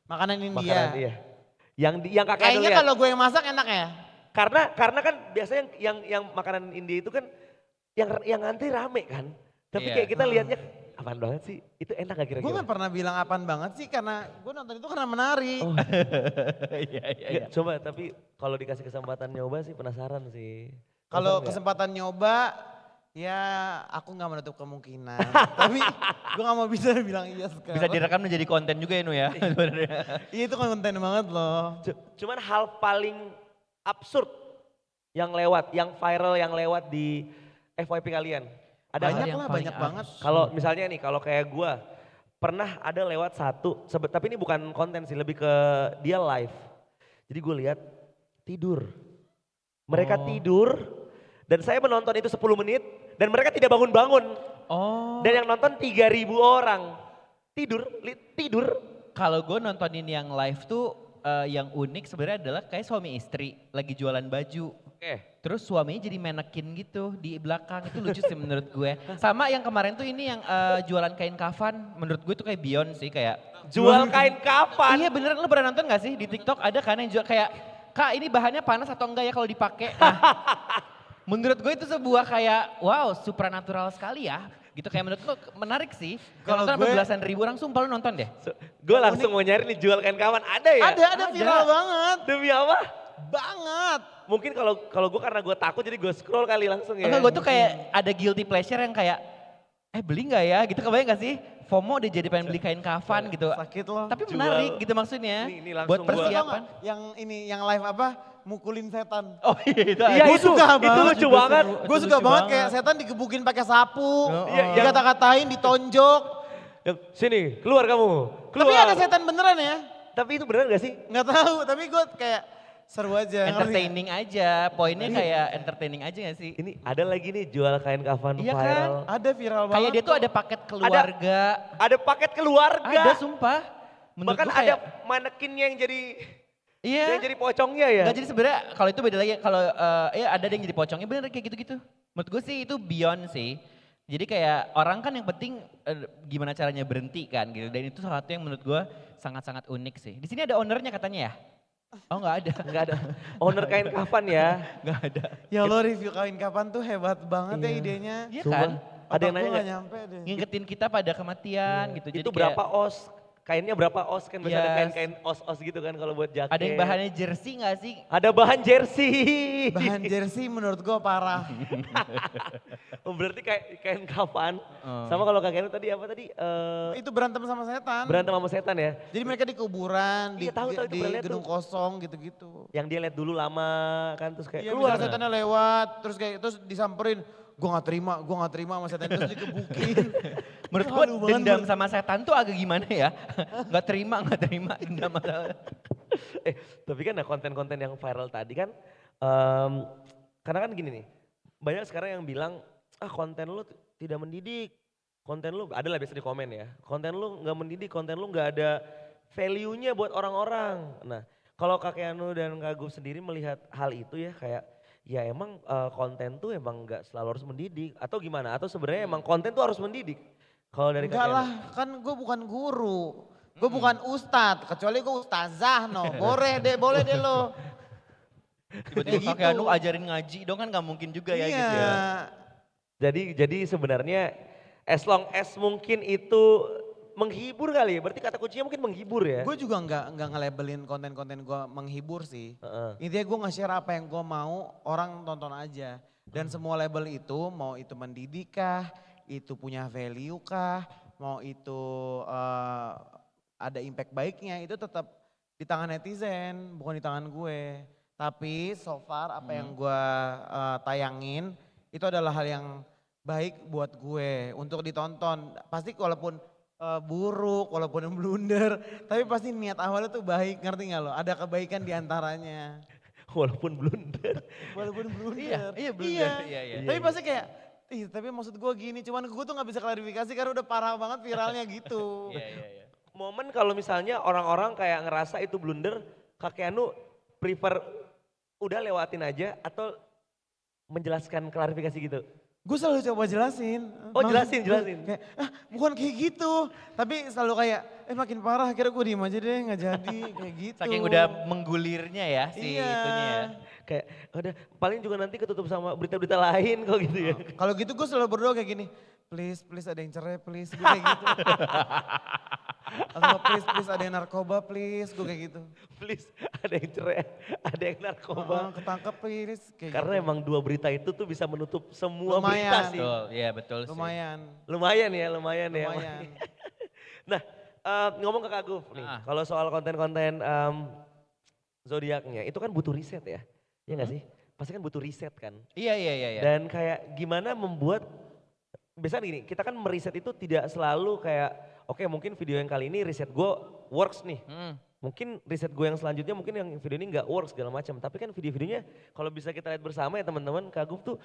Speaker 3: Makanan India.
Speaker 1: Makanan iya. Yang Kak Keanu
Speaker 3: Kayaknya
Speaker 1: lihat.
Speaker 3: kalau gue yang masak enak ya.
Speaker 1: Karena kan biasanya yang makanan India itu kan yang ngantri rame kan. Tapi
Speaker 2: Iya.
Speaker 1: kayak kita lihatnya apaan banget sih? Itu enak gak
Speaker 3: Gue
Speaker 1: kira-kira?
Speaker 3: gak pernah bilang apaan banget sih karena gue nonton itu karena menarik.
Speaker 1: Oh,
Speaker 2: Iya, iya,
Speaker 1: nggak,
Speaker 2: iya.
Speaker 1: coba tapi kalau dikasih kesempatan nyoba sih penasaran sih.
Speaker 3: Kalau
Speaker 1: Penasaran nggak?
Speaker 3: kesempatan nyoba, ya aku gak menutup kemungkinan. Tapi gue gak mau bisa bilang iya sekarang.
Speaker 2: Bisa direkam menjadi konten juga ya Nu ya. sebenarnya.
Speaker 3: Iya itu konten banget loh.
Speaker 1: Cuman hal paling absurd yang lewat, yang viral yang lewat di FYP kalian. Ada
Speaker 3: Banyak
Speaker 1: nggak?
Speaker 2: yang
Speaker 3: lah,
Speaker 2: paling
Speaker 3: banyak banget.
Speaker 1: Kalau misalnya nih, kalau kayak gue pernah ada lewat satu, tapi ini bukan konten sih, lebih ke dia live. Jadi gue lihat tidur. Mereka
Speaker 2: Oh.
Speaker 1: tidur dan saya menonton itu 10 menit dan mereka tidak bangun-bangun.
Speaker 2: Oh.
Speaker 1: Dan yang nonton 3.000 orang. Tidur.
Speaker 2: Kalau gue nontonin yang live tuh yang unik sebenarnya adalah kayak suami istri lagi jualan baju.
Speaker 1: Oke.
Speaker 2: Terus suaminya jadi manekin gitu di belakang, itu lucu sih menurut gue. Sama yang kemarin tuh ini yang jualan kain kafan, menurut gue tuh kayak Beyond sih kayak.
Speaker 1: Jual kain kapan?
Speaker 2: Iya beneran, lo pernah nonton gak sih di TikTok ada kan yang jual kayak, Kak ini bahannya panas atau enggak ya kalau dipakai? Nah, menurut gue itu sebuah kayak wow supranatural sekali ya. Gitu kayak menurut lo menarik sih. Kalau
Speaker 3: Kalau
Speaker 2: nonton sampai
Speaker 3: gue-
Speaker 2: belasan ribu orang, sumpah lo nonton deh.
Speaker 1: Gue langsung mau nyari nih jual kain kapan. Ada ya?
Speaker 3: Ada viral banget.
Speaker 1: Demi apa?
Speaker 3: Banget.
Speaker 1: Mungkin kalau gue karena gue takut jadi gue scroll kali langsung ya.
Speaker 2: Enggak, gue tuh kayak ada guilty pleasure yang kayak, beli nggak ya? Gitu kebayang gak sih? FOMO dia jadi pengen beli kain kafan gitu.
Speaker 3: Sakit loh.
Speaker 2: Tapi
Speaker 1: Jual.
Speaker 2: menarik gitu maksudnya.
Speaker 1: Ini langsung
Speaker 2: Buat
Speaker 1: gua-
Speaker 3: Terus lo tau
Speaker 2: persiapan.
Speaker 3: gak yang live apa? Mukulin setan.
Speaker 2: Oh iya itu.
Speaker 1: Iya,
Speaker 3: Gue
Speaker 1: itu-
Speaker 3: suka
Speaker 1: itu
Speaker 3: banget.
Speaker 1: lucu banget.
Speaker 3: Gue
Speaker 2: Itu
Speaker 3: suka
Speaker 2: lucu
Speaker 3: banget
Speaker 2: banget.
Speaker 3: kayak setan digebukin pakai sapu.
Speaker 1: Iya, yang-
Speaker 3: Dikata-katain, ditonjok.
Speaker 1: Sini, keluar kamu. Keluar.
Speaker 3: Tapi ada setan beneran ya?
Speaker 1: Tapi itu beneran gak sih?
Speaker 3: Nggak tahu, tapi gue kayak seru aja. ngerti nggak?
Speaker 2: Entertaining aja, poinnya kayak entertaining aja gak sih?
Speaker 1: Ini ada lagi nih jual kain kafan
Speaker 2: Iya kan?
Speaker 1: viral.
Speaker 3: Ada viral banget.
Speaker 2: Kayak dia tuh
Speaker 3: kok.
Speaker 2: ada paket keluarga.
Speaker 1: Ada paket keluarga.
Speaker 2: Ada sumpah. Menurut
Speaker 1: Bahkan
Speaker 2: gue
Speaker 1: ada
Speaker 2: kayak,
Speaker 1: manekinnya yang jadi
Speaker 2: iya.
Speaker 1: pocongnya ya.
Speaker 2: Enggak, jadi sebenarnya kalau itu beda lagi, kalau ada yang jadi pocongnya bener kayak gitu-gitu. Menurut gue sih itu beyond sih. Jadi kayak orang kan yang penting gimana caranya berhenti kan gitu. Dan itu salah satu yang menurut gue sangat-sangat unik sih. Di sini ada ownernya katanya ya? Oh nggak ada.
Speaker 1: Enggak ada. Owner kain kafan ya.
Speaker 2: Nggak ada.
Speaker 3: Ya lo review kain kapan tuh hebat banget ya
Speaker 1: Iya.
Speaker 3: idenya.
Speaker 2: Iya
Speaker 1: Sumpah.
Speaker 2: kan?
Speaker 1: Ada yang
Speaker 3: Otak
Speaker 1: nanya
Speaker 3: gua
Speaker 1: nggak?
Speaker 3: nyampe deh.
Speaker 2: Ngingetin kita pada kematian gitu. Jadi
Speaker 1: Itu
Speaker 2: kayak
Speaker 1: berapa os kainnya berapa os kan, biasanya ada
Speaker 2: Yes.
Speaker 1: kain-kain os-os gitu kan kalau buat jaket.
Speaker 2: Ada yang bahannya jersey gak sih?
Speaker 1: Ada bahan jersey.
Speaker 3: Bahan jersey menurut gue parah.
Speaker 1: Oh, berarti kayak kain kafan.
Speaker 2: Oh.
Speaker 1: Sama kalau kakek lu tadi apa tadi?
Speaker 3: Itu berantem sama setan.
Speaker 1: Berantem sama setan ya.
Speaker 3: Jadi mereka di kuburan,
Speaker 1: Iya, tahu, itu
Speaker 3: di
Speaker 1: pernah lihat
Speaker 3: gedung
Speaker 1: tuh.
Speaker 3: kosong gitu-gitu.
Speaker 1: Yang dia lihat dulu lama kan terus kayak
Speaker 3: Iya
Speaker 1: keluar.
Speaker 3: misalnya setannya lewat, terus disamperin. Gue gak terima sama setan terus dikebukin.
Speaker 2: Menurut gue dendam sama setan tuh agak gimana ya? Gak terima dendam sama
Speaker 1: Tapi kan konten-konten yang viral tadi kan, karena kan gini nih, banyak sekarang yang bilang, konten lu tidak mendidik, konten lu, adalah biasa di komen ya, konten lu nggak mendidik, konten lu nggak ada value-nya buat orang-orang. Nah, kalau Kak Keanu dan Kak Guf sendiri melihat hal itu ya kayak, ya emang konten tuh emang nggak selalu harus mendidik, atau gimana? Atau sebenarnya emang konten tuh harus mendidik? Kalau dari Kak
Speaker 3: Enggak
Speaker 1: Keanu?
Speaker 3: lah, kan gue bukan guru. Gue bukan ustadz, kecuali gue ustazah no. Boleh deh lo.
Speaker 2: Tiba-tiba
Speaker 3: Kayak
Speaker 2: kakek
Speaker 3: gitu.
Speaker 2: Anu ajarin ngaji dong kan gak mungkin juga ya
Speaker 3: Iya.
Speaker 2: gitu ya.
Speaker 1: Jadi sebenarnya as long as mungkin itu menghibur kali ya, berarti kata kuncinya mungkin menghibur ya.
Speaker 3: Gue juga nggak nge-labelin konten-konten gue menghibur sih.
Speaker 1: Heeh.
Speaker 3: Intinya gue nge-share apa yang gue mau, orang tonton aja. Dan semua label itu, mau itu mendidik kah, itu punya value kah, mau itu ada impact baiknya, itu tetap di tangan netizen, bukan di tangan gue. Tapi so far apa yang gue tayangin, itu adalah hal yang baik buat gue untuk ditonton. Pasti walaupun buruk, walaupun blunder, tapi pasti niat awalnya tuh baik, ngerti gak lo? Ada kebaikan di antaranya.
Speaker 1: Walaupun blunder.
Speaker 3: Walaupun blunder.
Speaker 2: Iya, blunder. Iya.
Speaker 3: Tapi pasti kayak, tapi maksud gue gini, cuman gue tuh gak bisa klarifikasi karena udah parah banget viralnya gitu.
Speaker 2: Iya.
Speaker 1: Momen kalau misalnya orang-orang kayak ngerasa itu blunder, Kak Keanu prefer udah lewatin aja atau menjelaskan klarifikasi gitu?
Speaker 3: Gue selalu coba jelasin.
Speaker 1: Oh, jelasin.
Speaker 3: Kayak, bukan kayak gitu. Tapi selalu kayak, makin parah akhirnya gue diem aja deh gak jadi kayak gitu.
Speaker 2: Saking udah menggulirnya ya si
Speaker 3: Iya.
Speaker 2: itunya ya.
Speaker 1: Kayak udah paling juga nanti ketutup sama berita-berita lain kok gitu ya.
Speaker 3: Kalau gitu gue selalu berdoa kayak gini, please ada yang cerai please, gue kayak gitu. Atau please ada yang narkoba please, gue kayak gitu.
Speaker 1: Please ada yang cerai, ada yang narkoba.
Speaker 3: Ketangkep please, kayak
Speaker 1: Karena
Speaker 3: gitu.
Speaker 1: emang dua berita itu tuh bisa menutup semua
Speaker 3: Lumayan.
Speaker 1: berita sih.
Speaker 2: Betul, iya betul sih.
Speaker 3: Lumayan.
Speaker 1: Lumayan ya.
Speaker 3: Lumayan.
Speaker 1: Nah, ngomong ke Kak Guf nih, kalau soal konten-konten zodiaknya itu kan butuh riset ya, iya nggak sih? Pasti kan butuh riset kan.
Speaker 2: Iya.
Speaker 1: Dan kayak gimana membuat, biasanya gini, kita kan meriset itu tidak selalu kayak, oke mungkin video yang kali ini riset gue works nih. Mungkin riset gue yang selanjutnya mungkin yang video ini nggak works segala macam. Tapi kan video-videonya kalau bisa kita lihat bersama ya teman-teman, Kak Guf tuh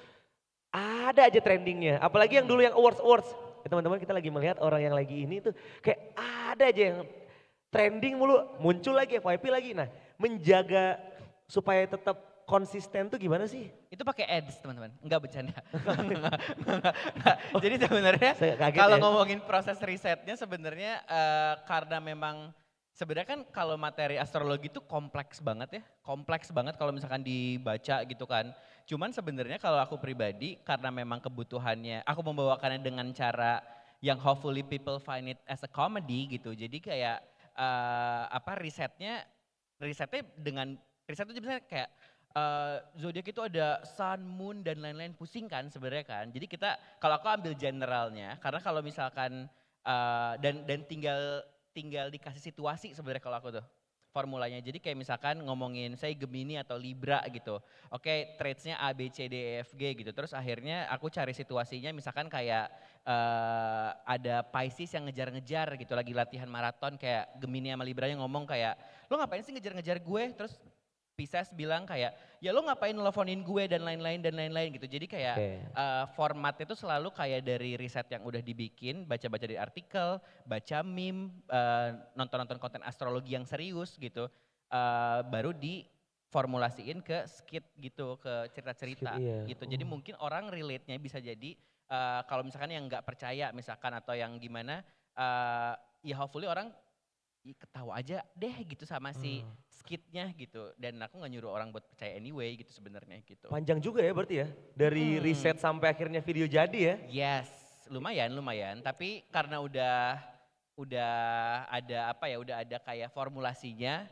Speaker 1: ada aja trendingnya. Apalagi yang dulu yang awards. Ya, teman-teman kita lagi melihat orang yang lagi ini tuh kayak ada aja yang trending mulu, muncul lagi FYP lagi. Nah menjaga supaya tetap konsisten tuh gimana sih?
Speaker 2: Itu pakai ads teman-teman, enggak bercanda. Enggak. Jadi sebenarnya
Speaker 1: Saya kaget
Speaker 2: kalau
Speaker 1: ya.
Speaker 2: ngomongin proses risetnya sebenarnya karena memang sebenarnya kan kalau materi astrologi itu kompleks banget ya. Kompleks banget kalau misalkan dibaca gitu kan. Cuman sebenarnya kalau aku pribadi karena memang kebutuhannya, aku membawakannya dengan cara yang hopefully people find it as a comedy gitu. Jadi kayak risetnya dengan riset itu misalnya kayak zodiak itu ada sun, moon dan lain-lain, pusing kan sebenarnya kan. Jadi kita kalau aku ambil generalnya karena kalau misalkan dan tinggal dikasih situasi sebenarnya kalau aku tuh formulanya. Jadi kayak misalkan ngomongin saya Gemini atau Libra gitu. Oke, traitsnya A, B, C, D, E, F, G gitu. Terus akhirnya aku cari situasinya misalkan kayak ada Pisces yang ngejar-ngejar gitu. Lagi latihan maraton kayak Gemini sama Libranya ngomong kayak, lo ngapain sih ngejar-ngejar gue? Terus Pisces bilang kayak, ya lo ngapain nelfonin gue dan lain-lain gitu. Jadi kayak format itu selalu kayak dari riset yang udah dibikin, baca-baca dari artikel, baca meme, nonton-nonton konten astrologi yang serius gitu. Baru diformulasiin ke skit gitu, ke cerita-cerita gitu. Jadi mungkin orang relate-nya bisa jadi kalau misalkan yang nggak percaya misalkan atau yang gimana, ya hopefully orang ketawa aja deh gitu sama si skitnya gitu. Dan aku gak nyuruh orang buat percaya anyway gitu sebenarnya gitu.
Speaker 1: Panjang juga ya berarti ya, dari riset sampai akhirnya video jadi ya.
Speaker 2: Yes, lumayan. Tapi karena udah udah ada apa ya, udah ada kayak formulasinya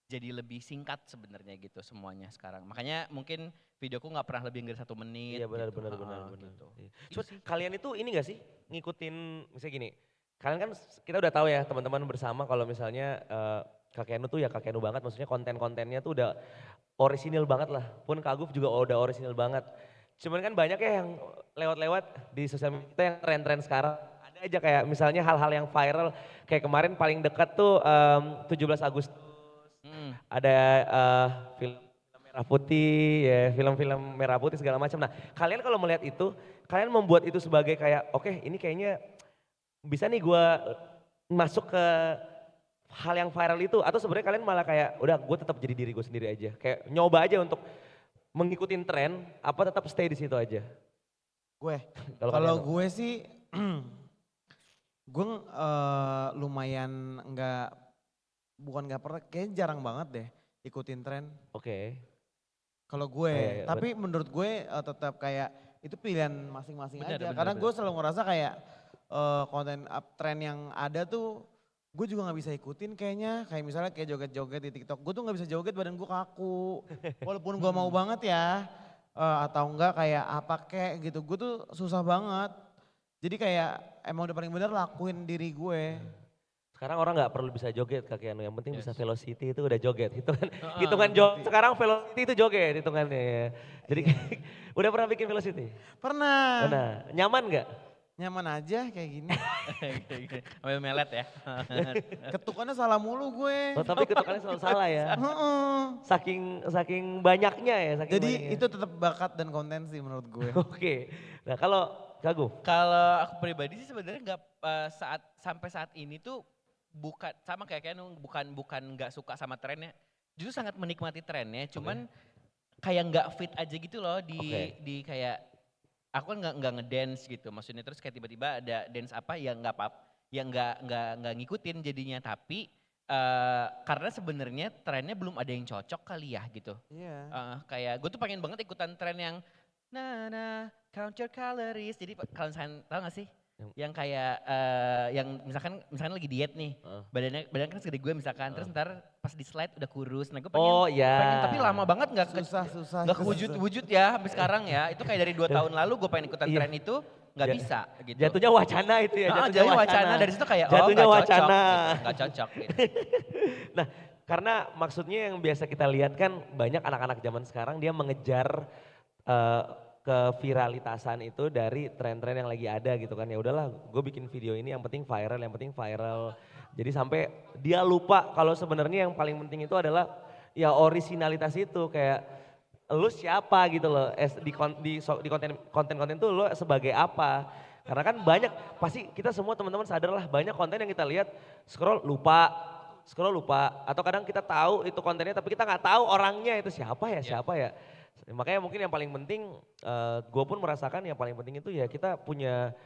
Speaker 2: jadi lebih singkat sebenarnya gitu semuanya sekarang. Makanya mungkin videoku nggak pernah lebih dari 1 menit
Speaker 1: Iya benar
Speaker 2: gitu.
Speaker 1: benar
Speaker 2: Heeh,
Speaker 1: benar benar.
Speaker 2: gitu.
Speaker 1: Iya.
Speaker 2: Itu
Speaker 1: Cuma
Speaker 2: sih.
Speaker 1: kalian itu ini gak sih ngikutin misalnya gini. Kalian kan kita udah tahu ya teman-teman bersama kalau misalnya Kak Kenu tuh ya Kak Kenu banget, maksudnya konten-kontennya tuh udah orisinil banget lah. Pun Kak Guf juga udah orisinil banget. Cuman kan banyak ya yang lewat-lewat di sosial media kita yang tren-tren sekarang. Ada aja kayak misalnya hal-hal yang viral kayak kemarin paling dekat tuh 17 Agustus.
Speaker 2: Mm.
Speaker 1: Ada film merah putih ya, film-film merah putih segala macam. Nah, kalian kalau melihat itu, kalian membuat itu sebagai kayak oke, ini kayaknya bisa nih gua masuk ke hal yang viral itu atau sebenarnya kalian malah kayak udah gue tetap jadi diri gue sendiri aja. Kayak nyoba aja untuk mengikuti tren apa tetap stay di situ aja.
Speaker 3: Gue,
Speaker 1: Kalau
Speaker 3: kalau
Speaker 1: kalian
Speaker 3: gue sih, gue lumayan bukan nggak pernah, kayaknya jarang banget deh ikutin tren.
Speaker 1: oke.
Speaker 3: Kalau gue,
Speaker 1: Iya, iya,
Speaker 3: tapi menurut gue tetap kayak itu pilihan masing-masing
Speaker 2: Benar,
Speaker 3: aja.
Speaker 2: benar,
Speaker 3: Karena
Speaker 2: benar.
Speaker 3: gue selalu ngerasa kayak konten tren yang ada tuh gue juga nggak bisa ikutin kayaknya. Kayak misalnya kayak joget-joget di TikTok. Gue tuh nggak bisa joget, badan gue kaku. Walaupun gue mau banget ya, atau enggak kayak apa kek gitu. Gue tuh susah banget. Jadi kayak emang udah paling bener lakuin diri gue.
Speaker 1: Sekarang orang nggak perlu bisa joget Kak Keanu, yang penting bisa
Speaker 2: Yes.
Speaker 1: velocity itu udah joget. Hitungan
Speaker 2: Heeh.
Speaker 1: hitungan joget sekarang velocity itu joget hitungannya ya. Jadi udah pernah bikin velocity?
Speaker 3: Pernah.
Speaker 1: Mana? Nyaman nggak?
Speaker 3: Nyaman aja kayak gini.
Speaker 2: Sambil melet ya.
Speaker 3: Ketukannya salah mulu gue.
Speaker 1: Oh, tapi ketukannya selalu salah ya.
Speaker 3: Heeh.
Speaker 1: Saking saking banyaknya ya. Saking
Speaker 3: Jadi
Speaker 1: banyaknya.
Speaker 3: itu tetap bakat dan konten sih menurut gue.
Speaker 1: Oke. Nah kalau Kagum,
Speaker 2: Kalau aku pribadi sih sebenarnya nggak sampai saat ini tuh bukan sama kayak Keanu, bukan nggak suka sama trennya. Justru sangat menikmati trennya, cuman kayak nggak fit aja gitu loh
Speaker 1: Oke.
Speaker 2: di kayak aku kan nggak ngedance gitu. Maksudnya terus kayak tiba-tiba ada dance apa ya nggak apa yang nggak ngikutin jadinya, tapi karena sebenarnya trennya belum ada yang cocok kali ya gitu.
Speaker 3: Iya.
Speaker 2: Kayak gue tuh pengen banget ikutan tren yang count your calories. Jadi kalian tahu gak sih? Yang kayak yang misalkan lagi diet nih. Badannya kan segede gue misalkan. Terus ntar pas di slide udah kurus. Nah gue pengen,
Speaker 1: Oh ya.
Speaker 2: tapi lama banget gak
Speaker 3: Susah.
Speaker 2: kewujud-wujud ya sampai sekarang ya. Itu kayak dari 2 tahun lalu gue pengen ikutan
Speaker 1: Iya.
Speaker 2: tren itu gak
Speaker 1: Ja-
Speaker 2: bisa gitu.
Speaker 1: Jatuhnya wacana itu ya.
Speaker 2: Jatuhnya wacana dari situ kayak
Speaker 1: Jatuhnya
Speaker 2: oh
Speaker 1: wacana.
Speaker 2: gak cocok gitu.
Speaker 1: Nah karena maksudnya yang biasa kita lihat kan banyak anak-anak zaman sekarang dia mengejar keviralitasan itu dari tren-tren yang lagi ada gitu kan. Ya udahlah gue bikin video ini yang penting viral. Jadi sampai dia lupa kalau sebenarnya yang paling penting itu adalah ya orisinalitas itu kayak lu siapa gitu loh di konten-konten tuh lu sebagai apa. Karena kan banyak pasti kita semua teman-teman sadar lah banyak konten yang kita lihat scroll lupa atau kadang kita tahu itu kontennya tapi kita nggak tahu orangnya itu siapa ya. Makanya mungkin yang paling penting gue pun merasakan yang paling penting itu ya kita punya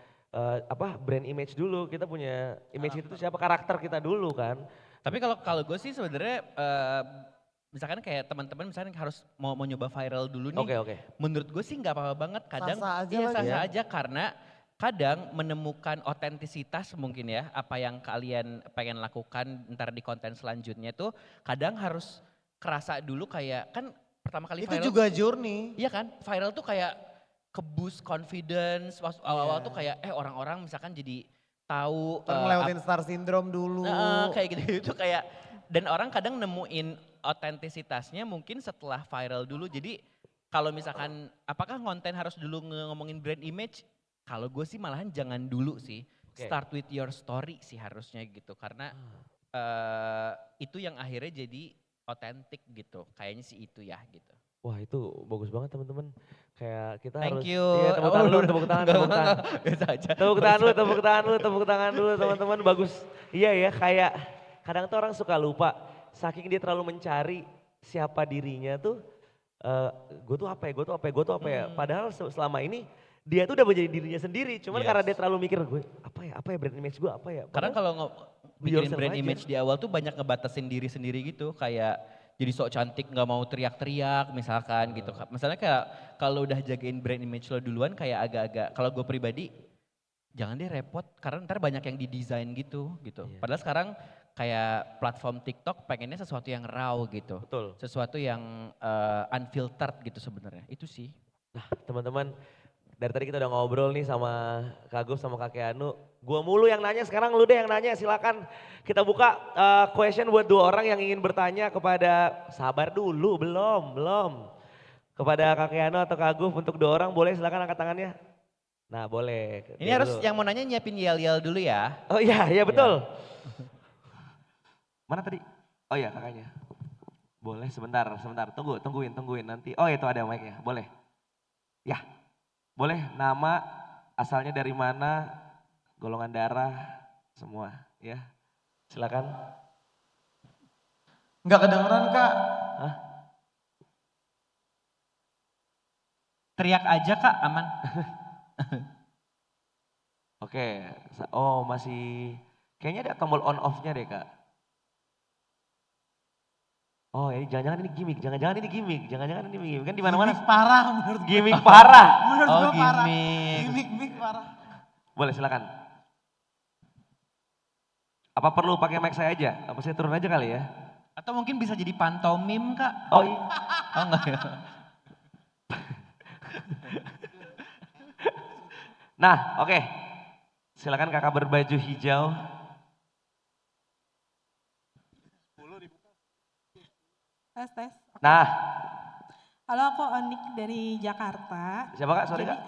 Speaker 1: brand image dulu, kita punya image itu siapa, karakter kita dulu kan.
Speaker 2: Tapi kalau gue sih sebenarnya misalkan kayak teman-teman misalkan harus mau nyoba viral dulu nih.
Speaker 1: Oke.
Speaker 2: Menurut gue sih nggak apa-apa banget. Kadang
Speaker 3: Sah-sah aja
Speaker 2: iya
Speaker 3: lagi
Speaker 2: sah-sah
Speaker 1: ya.
Speaker 2: aja karena kadang menemukan otentisitas mungkin ya apa yang kalian pengen lakukan ntar di konten selanjutnya tuh kadang harus kerasa dulu kayak kan pertama kali
Speaker 3: Itu
Speaker 2: viral.
Speaker 3: juga journey.
Speaker 2: Iya kan, viral tuh kayak ke-boost confidence, awal-awal
Speaker 3: Iya.
Speaker 2: tuh kayak orang-orang misalkan jadi tahu
Speaker 3: Ngelewatin star syndrome dulu.
Speaker 2: kayak gitu kayak dan orang kadang nemuin otentisitasnya mungkin setelah viral dulu. Jadi kalau misalkan apakah konten harus dulu ngomongin brand image? Kalau gue sih malahan jangan dulu sih.
Speaker 1: Oke.
Speaker 2: Start with your story sih harusnya gitu. Karena itu yang akhirnya jadi otentik gitu. Kayaknya sih itu ya gitu.
Speaker 1: Wah itu bagus banget teman-teman. Kayak kita
Speaker 2: Thank
Speaker 1: harus
Speaker 2: you.
Speaker 1: Iya, tepuk tangan dulu, tepuk tangan.
Speaker 2: Biasa aja.
Speaker 1: Tepuk tangan dulu teman-teman, bagus. Iya ya, kayak kadang tuh orang suka lupa, saking dia terlalu mencari siapa dirinya tuh, gue tuh apa ya. Padahal selama ini dia tuh udah menjadi dirinya sendiri, cuman
Speaker 2: Yes.
Speaker 1: karena dia terlalu mikir gue apa ya brand image gue apa ya.
Speaker 2: Karena
Speaker 1: Padahal
Speaker 2: kalau
Speaker 1: be
Speaker 2: bikin
Speaker 1: yourself
Speaker 2: brand
Speaker 1: aja.
Speaker 2: image di awal tuh banyak ngebatasin diri sendiri gitu. Kayak jadi sok cantik nggak mau teriak-teriak misalkan gitu. Misalnya kayak kalau udah jagain brand image lo duluan kayak agak-agak, kalau gue pribadi jangan deh repot karena ntar banyak yang didesain gitu.
Speaker 1: Iya.
Speaker 2: Padahal sekarang kayak platform TikTok pengennya sesuatu yang raw gitu.
Speaker 1: Betul.
Speaker 2: Sesuatu yang unfiltered gitu sebenarnya. Itu sih.
Speaker 1: Nah teman-teman, dari tadi kita udah ngobrol nih sama Kak Gus sama Kak Keanu. Gua mulu yang nanya, sekarang lu deh yang nanya. Silakan kita buka question buat 2 orang yang ingin bertanya kepada, sabar dulu, belum. Kepada Kak Keanu atau Kak Gus untuk 2 orang, boleh silakan angkat tangannya. Nah boleh.
Speaker 2: Ini
Speaker 1: Dia
Speaker 2: harus
Speaker 1: dulu.
Speaker 2: yang mau nanya nyiapin yel-yel dulu ya.
Speaker 1: Oh iya betul. Mana tadi? Oh iya kakaknya. Boleh sebentar, tungguin nanti. Oh itu ada mic-nya, boleh. Ya, boleh nama, asalnya dari mana, golongan darah, semua ya. Silakan.
Speaker 3: Nggak kedengeran Kak.
Speaker 1: Hah?
Speaker 2: Teriak aja Kak, aman.
Speaker 1: Oke, oh masih, kayaknya ada tombol on off-nya deh Kak. Oh ini jangan-jangan ini gimmick, jangan-jangan ini gimmick, kan di mana-mana.
Speaker 3: Gimik parah menurut gue.
Speaker 1: Gimmick parah.
Speaker 3: Menurut
Speaker 2: Oh,
Speaker 3: gue parah.
Speaker 2: gimik.
Speaker 3: Gimik parah.
Speaker 1: Boleh silakan. Apa perlu pakai mic saya aja? Apa saya turun aja kali ya?
Speaker 2: Atau mungkin bisa jadi pantomim Kak.
Speaker 1: Oh iya.
Speaker 2: Oh enggak ya.
Speaker 1: Nah, oke. Silakan kakak berbaju hijau.
Speaker 4: Tes.
Speaker 1: Nah,
Speaker 4: Halo, aku Onik dari Jakarta.
Speaker 1: siapa kak? Sorry
Speaker 4: Jadi,
Speaker 1: kak.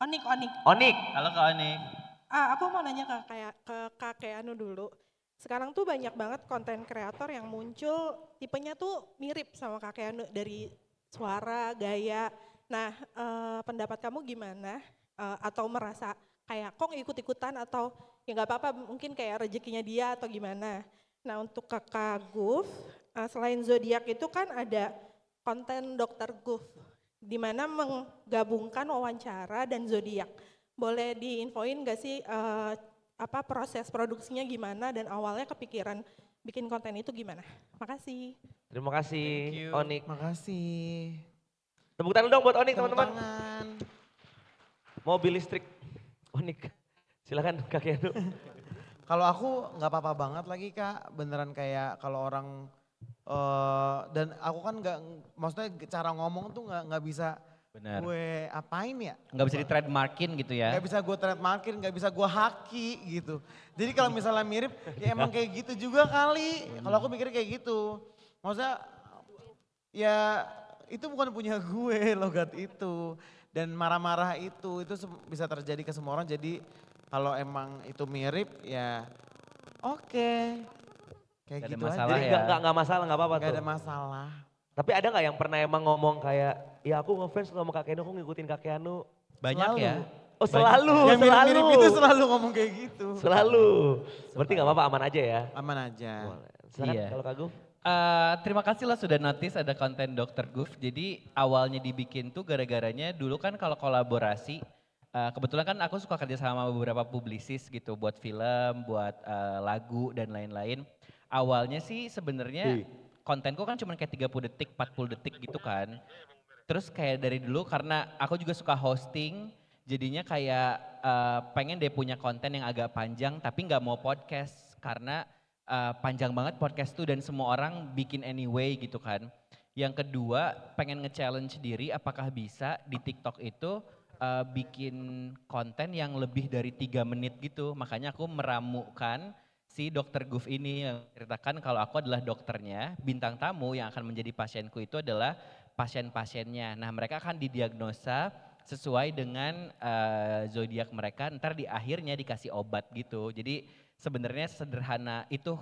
Speaker 4: Onik.
Speaker 1: Onik.
Speaker 2: Halo Kak Onik.
Speaker 4: Aku mau nanya ke Kak Keanu dulu. Sekarang tuh banyak banget konten kreator yang muncul tipenya tuh mirip sama Kak Keanu dari suara, gaya. Nah, pendapat kamu gimana? Atau merasa kayak kok ikut-ikutan atau ya nggak apa-apa mungkin kayak rezekinya dia atau gimana? Nah, untuk Kakak Guf, selain zodiak itu kan ada konten Dokter Guf di mana menggabungkan wawancara dan zodiak. Boleh diinfoin gak sih apa proses produksinya gimana dan awalnya kepikiran bikin konten itu gimana? Makasih.
Speaker 1: Terima kasih
Speaker 2: Thank you.
Speaker 1: Onik.
Speaker 3: Makasih.
Speaker 1: Tepuk tangan dong buat Onik
Speaker 3: Tepuk
Speaker 1: teman-teman.
Speaker 3: tangan.
Speaker 1: Mobil listrik. Onik. Silakan Kak Keanu.
Speaker 3: Kalau aku nggak apa-apa banget lagi Kak, beneran kayak kalau orang dan aku kan nggak, maksudnya cara ngomong tuh nggak bisa
Speaker 2: Benar.
Speaker 3: gue apain ya?
Speaker 2: Nggak bisa di trademarkin gitu ya.
Speaker 3: Nggak bisa gue trademarkin, nggak bisa gue haki gitu. Jadi kalau misalnya mirip, ya emang kayak gitu juga kali. Kalau aku mikir kayak gitu. Maksudnya ya itu bukan punya gue logat itu. Dan marah-marah itu bisa terjadi ke semua orang. Jadi kalau emang itu mirip ya oke. Kayak
Speaker 2: Nggak ada
Speaker 3: gitu
Speaker 2: masalah
Speaker 3: aja.
Speaker 1: Jadi
Speaker 2: ya.
Speaker 1: nggak masalah, nggak apa-apa
Speaker 3: Gak
Speaker 1: tuh.
Speaker 3: ada masalah.
Speaker 1: Tapi ada nggak yang pernah emang ngomong kayak, ya aku ngefans sama Kak Keanu, aku ngikutin Kak Keanu.
Speaker 2: Banyak
Speaker 3: Selalu.
Speaker 2: ya.
Speaker 1: Oh selalu,
Speaker 3: Yang mirip-mirip itu selalu ngomong kayak gitu.
Speaker 1: Selalu. Berarti nggak apa-apa, aman aja ya.
Speaker 3: Aman aja.
Speaker 1: Boleh. Silakan
Speaker 2: Iya.
Speaker 1: kalau Kak Guf.
Speaker 2: Terima kasih lah sudah notice ada konten Dr. Guf. Jadi awalnya dibikin tuh gara-garanya dulu kan kalau kolaborasi, kebetulan kan aku suka kerja sama beberapa publisis gitu buat film, buat lagu dan lain-lain. Awalnya sih sebenarnya kontenku kan cuma kayak 30 detik, 40 detik gitu kan. Terus kayak dari dulu karena aku juga suka hosting, jadinya kayak pengen deh punya konten yang agak panjang tapi nggak mau podcast karena panjang banget podcast tuh dan semua orang bikin anyway gitu kan. Yang kedua pengen nge-challenge diri apakah bisa di TikTok itu bikin konten yang lebih dari 3 menit gitu. Makanya aku meramukan si Dokter Guf ini yang ceritakan kalau aku adalah dokternya, bintang tamu yang akan menjadi pasienku itu adalah pasien-pasiennya. Nah mereka akan didiagnosa sesuai dengan zodiak mereka, ntar di akhirnya dikasih obat gitu. Jadi sebenarnya sederhana itu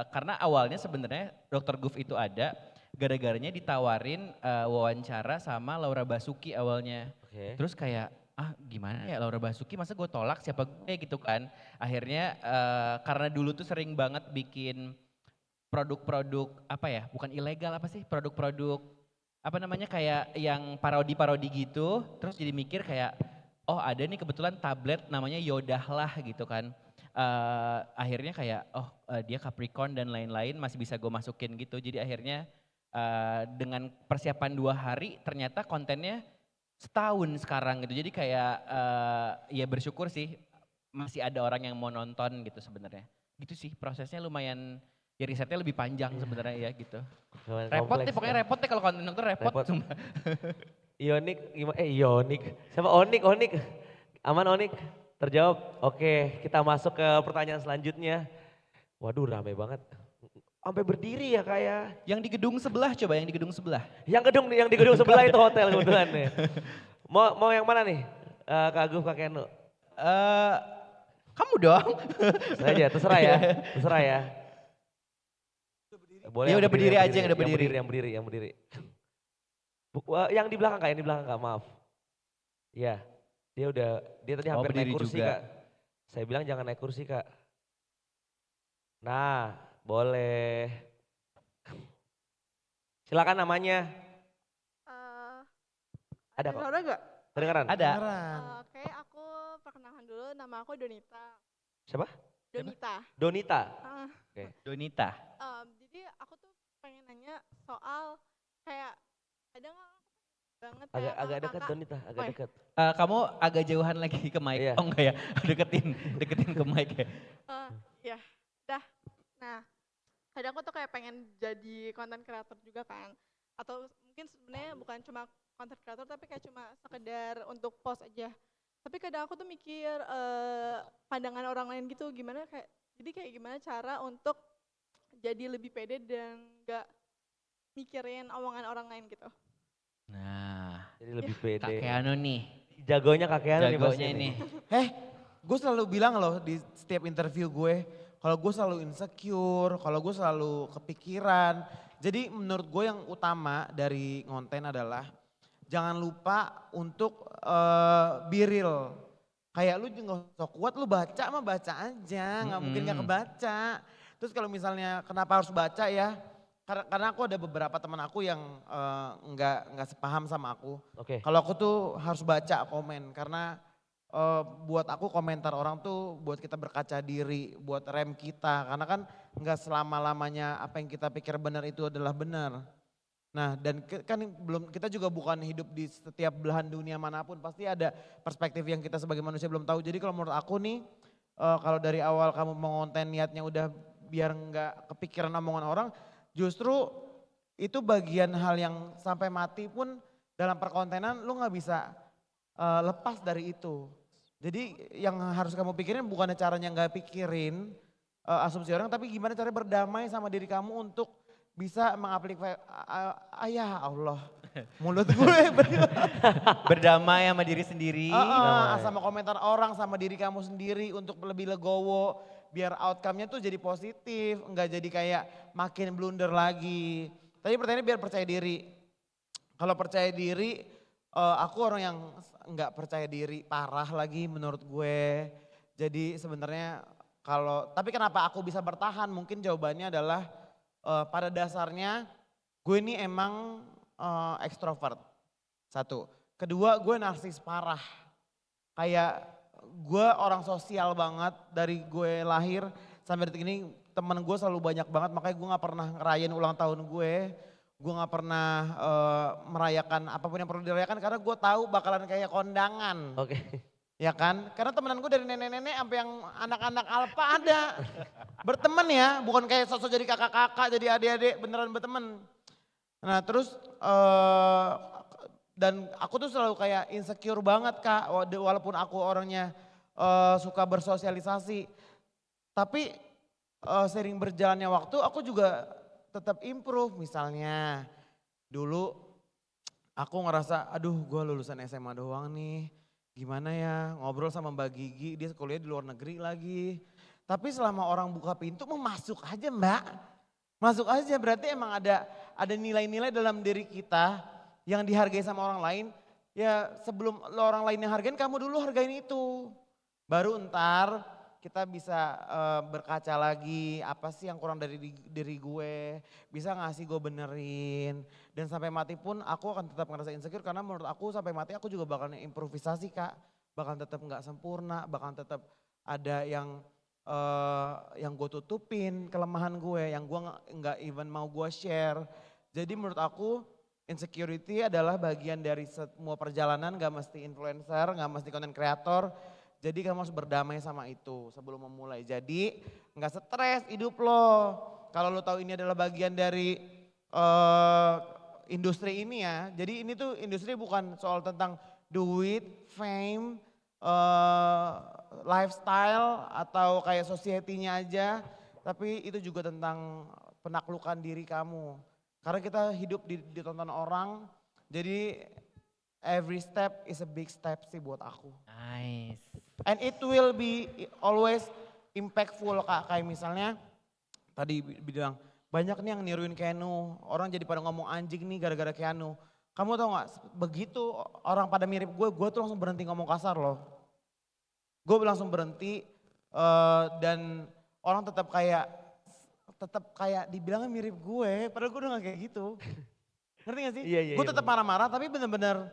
Speaker 2: karena awalnya sebenarnya Dokter Guf itu ada gara-garanya ditawarin wawancara sama Laura Basuki awalnya.
Speaker 1: Oke.
Speaker 2: Terus kayak gimana ya Laura Basuki masa gue tolak siapa gue gitu kan. Akhirnya karena dulu tuh sering banget bikin produk-produk apa ya bukan ilegal apa sih produk-produk apa namanya kayak yang parodi-parodi gitu. Terus jadi mikir kayak oh ada nih kebetulan tablet namanya Yodahlah gitu kan. Akhirnya kayak dia Capricorn dan lain-lain masih bisa gue masukin gitu. Jadi akhirnya dengan persiapan 2 hari ternyata kontennya setahun sekarang gitu. Jadi kayak ya bersyukur sih masih ada orang yang mau nonton gitu sebenarnya. Gitu sih prosesnya lumayan, ya risetnya lebih panjang sebenarnya ya gitu.
Speaker 1: Lumayan
Speaker 2: Repot
Speaker 1: kompleks
Speaker 2: deh, pokoknya
Speaker 1: ya.
Speaker 2: repot deh kalau konten dokter repot.
Speaker 1: Repot.
Speaker 2: Sumpah.
Speaker 1: Ionik. Siapa Onik. Aman Onik? Terjawab. Oke, kita masuk ke pertanyaan selanjutnya. Waduh rame banget. Sampai berdiri ya kayak.
Speaker 2: Yang di gedung sebelah coba, yang di gedung sebelah.
Speaker 1: Yang di gedung sebelah itu hotel kebetulan nih. Mau yang mana nih? Kak Agus, Kak Kenu.
Speaker 2: Eh, kamu dong.
Speaker 1: Terserah ya. Boleh
Speaker 2: Ya
Speaker 1: yang
Speaker 2: udah berdiri aja, yang udah berdiri.
Speaker 1: Yang berdiri. Yang di belakang Kak, maaf. Iya, dia tadi hampir
Speaker 2: berdiri
Speaker 1: naik kursi
Speaker 2: juga.
Speaker 1: Kak. Saya bilang jangan naik kursi Kak. Nah, boleh. Silakan namanya. Ada kok.
Speaker 5: Suara gak?
Speaker 1: Kedengeran?
Speaker 2: Ada.
Speaker 3: Beneran.
Speaker 5: Oke, aku perkenalkan dulu, nama aku Donita.
Speaker 1: Siapa?
Speaker 5: Donita.
Speaker 1: Donita.
Speaker 5: Ah,
Speaker 2: Donita.
Speaker 5: jadi aku tuh pengen nanya soal kayak ada nggak banget
Speaker 1: Agak
Speaker 5: kayak
Speaker 1: agak dekat
Speaker 5: kakak.
Speaker 1: Donita, agak
Speaker 5: Oh ya.
Speaker 1: dekat.
Speaker 2: Kamu agak jauhan lagi ke mic.
Speaker 1: Iya.
Speaker 2: Oh enggak ya, deketin ke mic ya.
Speaker 5: Ya, dah. Nah, kadang aku tuh kayak pengen jadi konten kreator juga kan. Atau mungkin sebenarnya bukan cuma konten kreator tapi kayak cuma sekedar untuk post aja. Tapi kadang aku tuh mikir pandangan orang lain gitu gimana kayak jadi kayak gimana cara untuk jadi lebih pede dan gak mikirin omongan orang lain gitu.
Speaker 2: Nah,
Speaker 1: Jadi lebih
Speaker 2: Kak
Speaker 1: pede.
Speaker 2: Keanu nih,
Speaker 1: Jagonya Kak Keanu nih pasti
Speaker 2: jagonya ini.
Speaker 3: Gue selalu bilang loh di setiap interview gue, kalau gue selalu insecure, kalau gue selalu kepikiran. Jadi menurut gue yang utama dari konten adalah jangan lupa untuk be real. Kayak lu juga sok kuat, lu baca mah baca aja, nggak mungkin nggak kebaca. Terus kalau misalnya kenapa harus baca ya? Karena aku ada beberapa teman aku yang nggak sepaham sama aku.
Speaker 1: Oke.
Speaker 3: Kalau aku tuh harus baca komen karena buat aku komentar orang tuh buat kita berkaca diri, buat rem kita. Karena kan nggak selama-lamanya apa yang kita pikir benar itu adalah benar. Nah dan kan kita juga bukan hidup di setiap belahan dunia manapun, pasti ada perspektif yang kita sebagai manusia belum tahu. Jadi kalau menurut aku nih, kalau dari awal kamu mau konten niatnya udah biar nggak kepikiran omongan orang, justru itu bagian hal yang sampai mati pun dalam perkontenan lu nggak bisa lepas dari itu. Jadi yang harus kamu pikirin bukannya caranya nggak pikirin asumsi orang, tapi gimana cara berdamai sama diri kamu untuk bisa mengaplikasi, ya Allah, mulut gue
Speaker 2: Berdamai sama diri sendiri.
Speaker 3: sama komentar orang, sama diri kamu sendiri untuk lebih legowo, biar outcome-nya tuh jadi positif, enggak jadi kayak makin blunder lagi. Tadi pertanyaannya biar percaya diri. Kalau percaya diri, aku orang yang enggak percaya diri parah lagi menurut gue. Jadi sebenarnya tapi kenapa aku bisa bertahan? Mungkin jawabannya adalah pada dasarnya gue ini emang ekstrovert. Satu. Kedua gue narsis parah. Kayak gue orang sosial banget dari gue lahir sampai detik ini temen gue selalu banyak banget. Makanya gue gak pernah ngerayain ulang tahun gue. Gue gak pernah merayakan apapun yang perlu dirayakan karena gue tahu bakalan kayak kondangan.
Speaker 1: Oke.
Speaker 3: Ya kan? Karena temenan gue dari nenek-nenek sampai yang anak-anak alfa ada. Berteman ya, bukan kayak sosok jadi kakak-kakak, jadi adik-adik, beneran berteman. Nah terus dan aku tuh selalu kayak insecure banget Kak, walaupun aku orangnya suka bersosialisasi. Tapi sering berjalannya waktu aku juga tetap improve. Misalnya dulu aku ngerasa aduh gue lulusan SMA doang nih. Gimana ya ngobrol sama Mbak Gigi, dia kuliah di luar negeri lagi. Tapi selama orang buka pintu mau masuk aja Mbak. Masuk aja berarti emang ada nilai-nilai dalam diri kita yang dihargai sama orang lain. Ya sebelum orang lain yang hargain kamu dulu hargain itu. Baru ntar kita bisa berkaca lagi apa sih yang kurang dari diri gue. Bisa gak sih gue benerin. Dan sampai mati pun aku akan tetap ngerasa insecure karena menurut aku sampai mati aku juga bakal improvisasi Kak. Bakal tetap gak sempurna, bakal tetap ada yang gue tutupin kelemahan gue, yang gue nggak even mau gue share. Jadi menurut aku insecurity adalah bagian dari semua perjalanan, gak mesti influencer, gak mesti content creator. Jadi kamu harus berdamai sama itu sebelum memulai. Jadi nggak stres hidup lo. Kalau lo tahu ini adalah bagian dari industri ini ya. Jadi ini tuh industri bukan soal tentang duit, fame, lifestyle atau kayak society-nya aja. Tapi itu juga tentang penaklukan diri kamu. Karena kita hidup ditonton orang, jadi every step is a big step sih buat aku.
Speaker 2: Nice.
Speaker 3: And it will be always impactful Kak. Kayak misalnya tadi bilang banyak nih yang niruin Keanu. Orang jadi pada ngomong anjing nih gara-gara Keanu. Kamu tau gak begitu orang pada mirip gue tuh langsung berhenti ngomong kasar loh. Gue langsung berhenti dan orang tetap kayak dibilangnya mirip gue. Padahal gue udah gak kayak gitu. Ngerti gak sih?
Speaker 1: Iya,
Speaker 3: Gue tetap marah-marah tapi bener-bener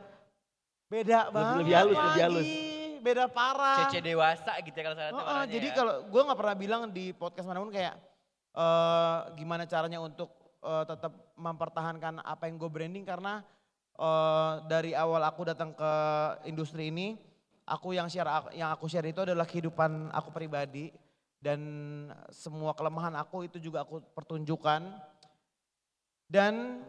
Speaker 3: beda banget
Speaker 1: lebih halus,
Speaker 3: lagi.
Speaker 1: lebih halus.
Speaker 3: Beda parah.
Speaker 2: Cece dewasa gitu ya kalau salah warnanya
Speaker 3: Jadi
Speaker 2: ya.
Speaker 3: kalau gue nggak pernah bilang di podcast manapun kayak gimana caranya untuk tetap mempertahankan apa yang gue branding karena dari awal aku datang ke industri ini, yang aku share itu adalah kehidupan aku pribadi dan semua kelemahan aku itu juga aku pertunjukkan dan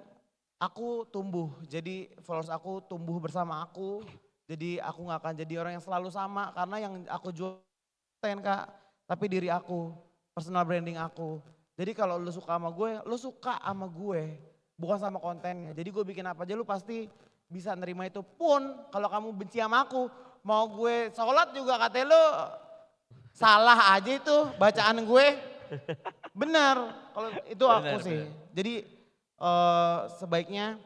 Speaker 3: aku tumbuh. Jadi followers aku tumbuh bersama aku. Jadi aku gak akan jadi orang yang selalu sama karena yang aku jual Kak, tapi diri aku, personal branding aku. Jadi kalau lu suka sama gue, lu suka sama gue, bukan sama kontennya. Jadi gue bikin apa aja lu pasti bisa nerima itu. Pun kalau kamu benci sama aku, mau gue sholat juga katanya lu salah aja itu bacaan gue. Bener, kalau itu aku
Speaker 2: Bener,
Speaker 3: sih. Jadi sebaiknya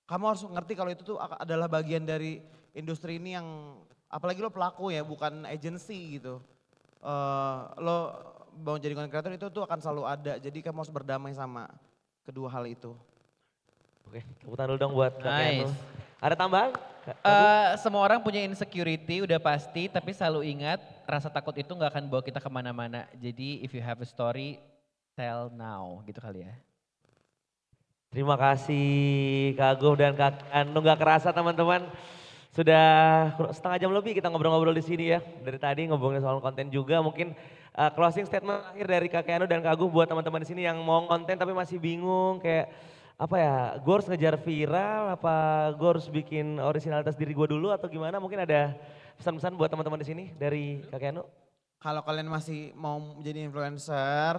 Speaker 3: kamu harus ngerti kalau itu tuh adalah bagian dari industri ini yang apalagi lo pelaku ya bukan agency gitu. Lo mau jadi content creator itu tuh akan selalu ada jadi kamu harus berdamai sama kedua hal itu.
Speaker 1: Oke, tepuk tangan dulu dong buat Kak Keanu.
Speaker 2: Nice.
Speaker 1: Ada tambahan?
Speaker 2: Semua orang punya insecurity udah pasti tapi selalu ingat rasa takut itu gak akan bawa kita kemana-mana. Jadi if you have a story, tell now gitu kali ya.
Speaker 1: Terima kasih Kak Agung dan Kak Keanu, gak kerasa teman-teman. Sudah setengah jam lebih kita ngobrol-ngobrol di sini ya. Dari tadi ngobrolin soal konten juga. Mungkin closing statement akhir dari Kak Keanu dan Kak Agung buat teman-teman di sini yang mau konten tapi masih bingung kayak apa ya, gue harus ngejar viral apa gue harus bikin originalitas diri gue dulu atau gimana? Mungkin ada pesan-pesan buat teman-teman di sini dari Kak Keanu.
Speaker 3: Kalau kalian masih mau menjadi influencer,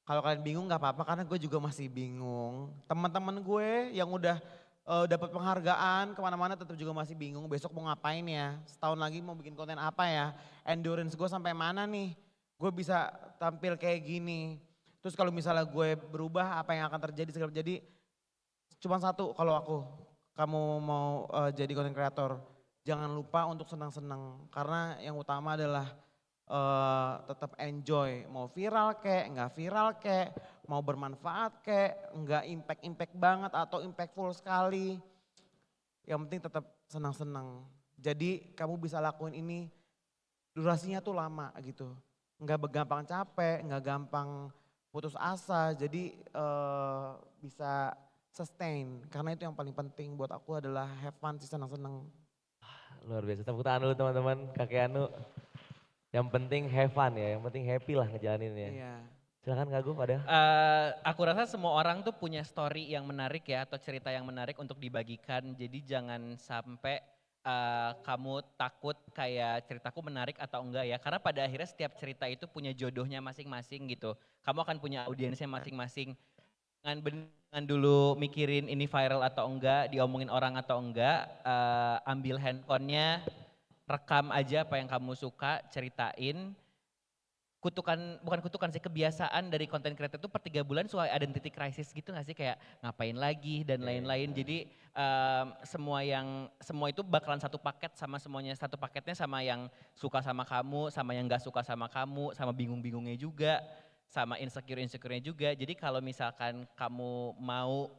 Speaker 3: kalau kalian bingung gak apa-apa karena gue juga masih bingung. Teman-teman gue yang udah dapat penghargaan kemana-mana tetap juga masih bingung besok mau ngapain ya. Setahun lagi mau bikin konten apa ya. Endurance gue sampai mana nih. Gue bisa tampil kayak gini. Terus kalau misalnya gue berubah apa yang akan terjadi segala jadi. Cuma satu kalau kamu mau jadi content creator. Jangan lupa untuk senang-senang. Karena yang utama adalah tetap enjoy, mau viral kek, nggak viral kek, mau bermanfaat kek, nggak impact banget atau impactful sekali. Yang penting tetap senang-senang. Jadi kamu bisa lakuin ini, durasinya tuh lama gitu. Nggak gampang capek, nggak gampang putus asa, jadi bisa sustain. Karena itu yang paling penting buat aku adalah have fun sih, senang-senang.
Speaker 1: Luar biasa, tepuk tangan dulu teman-teman Kak Keanu. Yang penting have fun ya, yang penting happy lah ngejalaninnya.
Speaker 3: Iya.
Speaker 1: Silakan Kak Agung ada.
Speaker 2: Aku rasa semua orang tuh punya story yang menarik ya atau cerita yang menarik untuk dibagikan. Jadi jangan sampai kamu takut kayak ceritaku menarik atau enggak ya. Karena pada akhirnya setiap cerita itu punya jodohnya masing-masing gitu. Kamu akan punya audiensnya masing-masing. Jangan dulu mikirin ini viral atau enggak, diomongin orang atau enggak. Ambil handphonenya, rekam aja apa yang kamu suka, ceritain. Bukan kutukan sih, kebiasaan dari content creator itu per 3 bulan suka identity crisis gitu gak sih? Kayak ngapain lagi dan lain-lain. Jadi semua itu bakalan satu paket sama semuanya. Satu paketnya sama yang suka sama kamu, sama yang gak suka sama kamu, sama bingung-bingungnya juga, sama insecure-insecure-nya juga. Jadi kalau misalkan kamu mau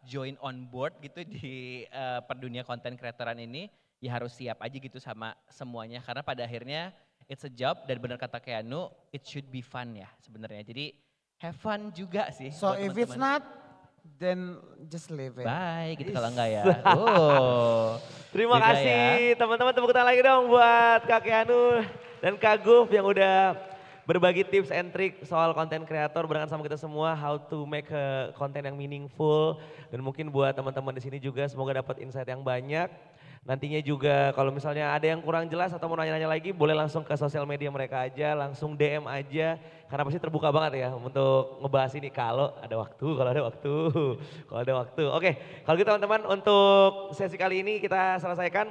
Speaker 2: join on board gitu di perdunia content creatoran ini, ya harus siap aja gitu sama semuanya karena pada akhirnya it's a job dan benar kata Keanu, it should be fun ya sebenarnya. Jadi have fun juga sih.
Speaker 3: So
Speaker 2: buat
Speaker 3: if it's
Speaker 2: teman-teman.
Speaker 3: not, then just leave it.
Speaker 2: Bye gitu kalau enggak ya. Oh.
Speaker 1: Terima
Speaker 2: Beda
Speaker 1: kasih teman-teman, tepuk tangan lagi dong buat Kak Keanu dan Kak Guf yang udah berbagi tips and trick soal konten kreator barengan sama kita semua, how to make konten yang meaningful. Dan mungkin buat teman-teman di sini juga semoga dapat insight yang banyak. Nantinya juga kalau misalnya ada yang kurang jelas atau mau nanya-nanya lagi boleh langsung ke sosial media mereka aja, langsung DM aja. Karena pasti terbuka banget ya untuk ngebahas ini kalau ada waktu, kalau ada waktu, kalau ada waktu. Oke, kalau gitu teman-teman untuk sesi kali ini kita selesaikan.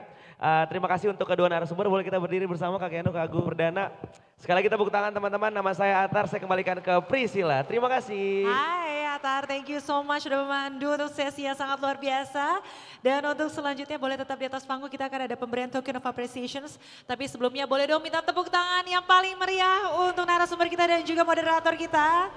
Speaker 1: Terima kasih untuk kedua narasumber, boleh kita berdiri bersama Kak Keanu, Kak Agung Perdana. Sekali lagi tepuk tangan teman-teman, nama saya Atar, saya kembalikan ke Priscilla. Terima kasih.
Speaker 6: Hai Atar, thank you so much sudah memandu untuk sesi yang sangat luar biasa. Dan untuk selanjutnya boleh tetap di atas panggung, kita akan ada pemberian token of appreciations. Tapi sebelumnya boleh dong minta tepuk tangan yang paling meriah untuk narasumber kita dan juga moderator kita.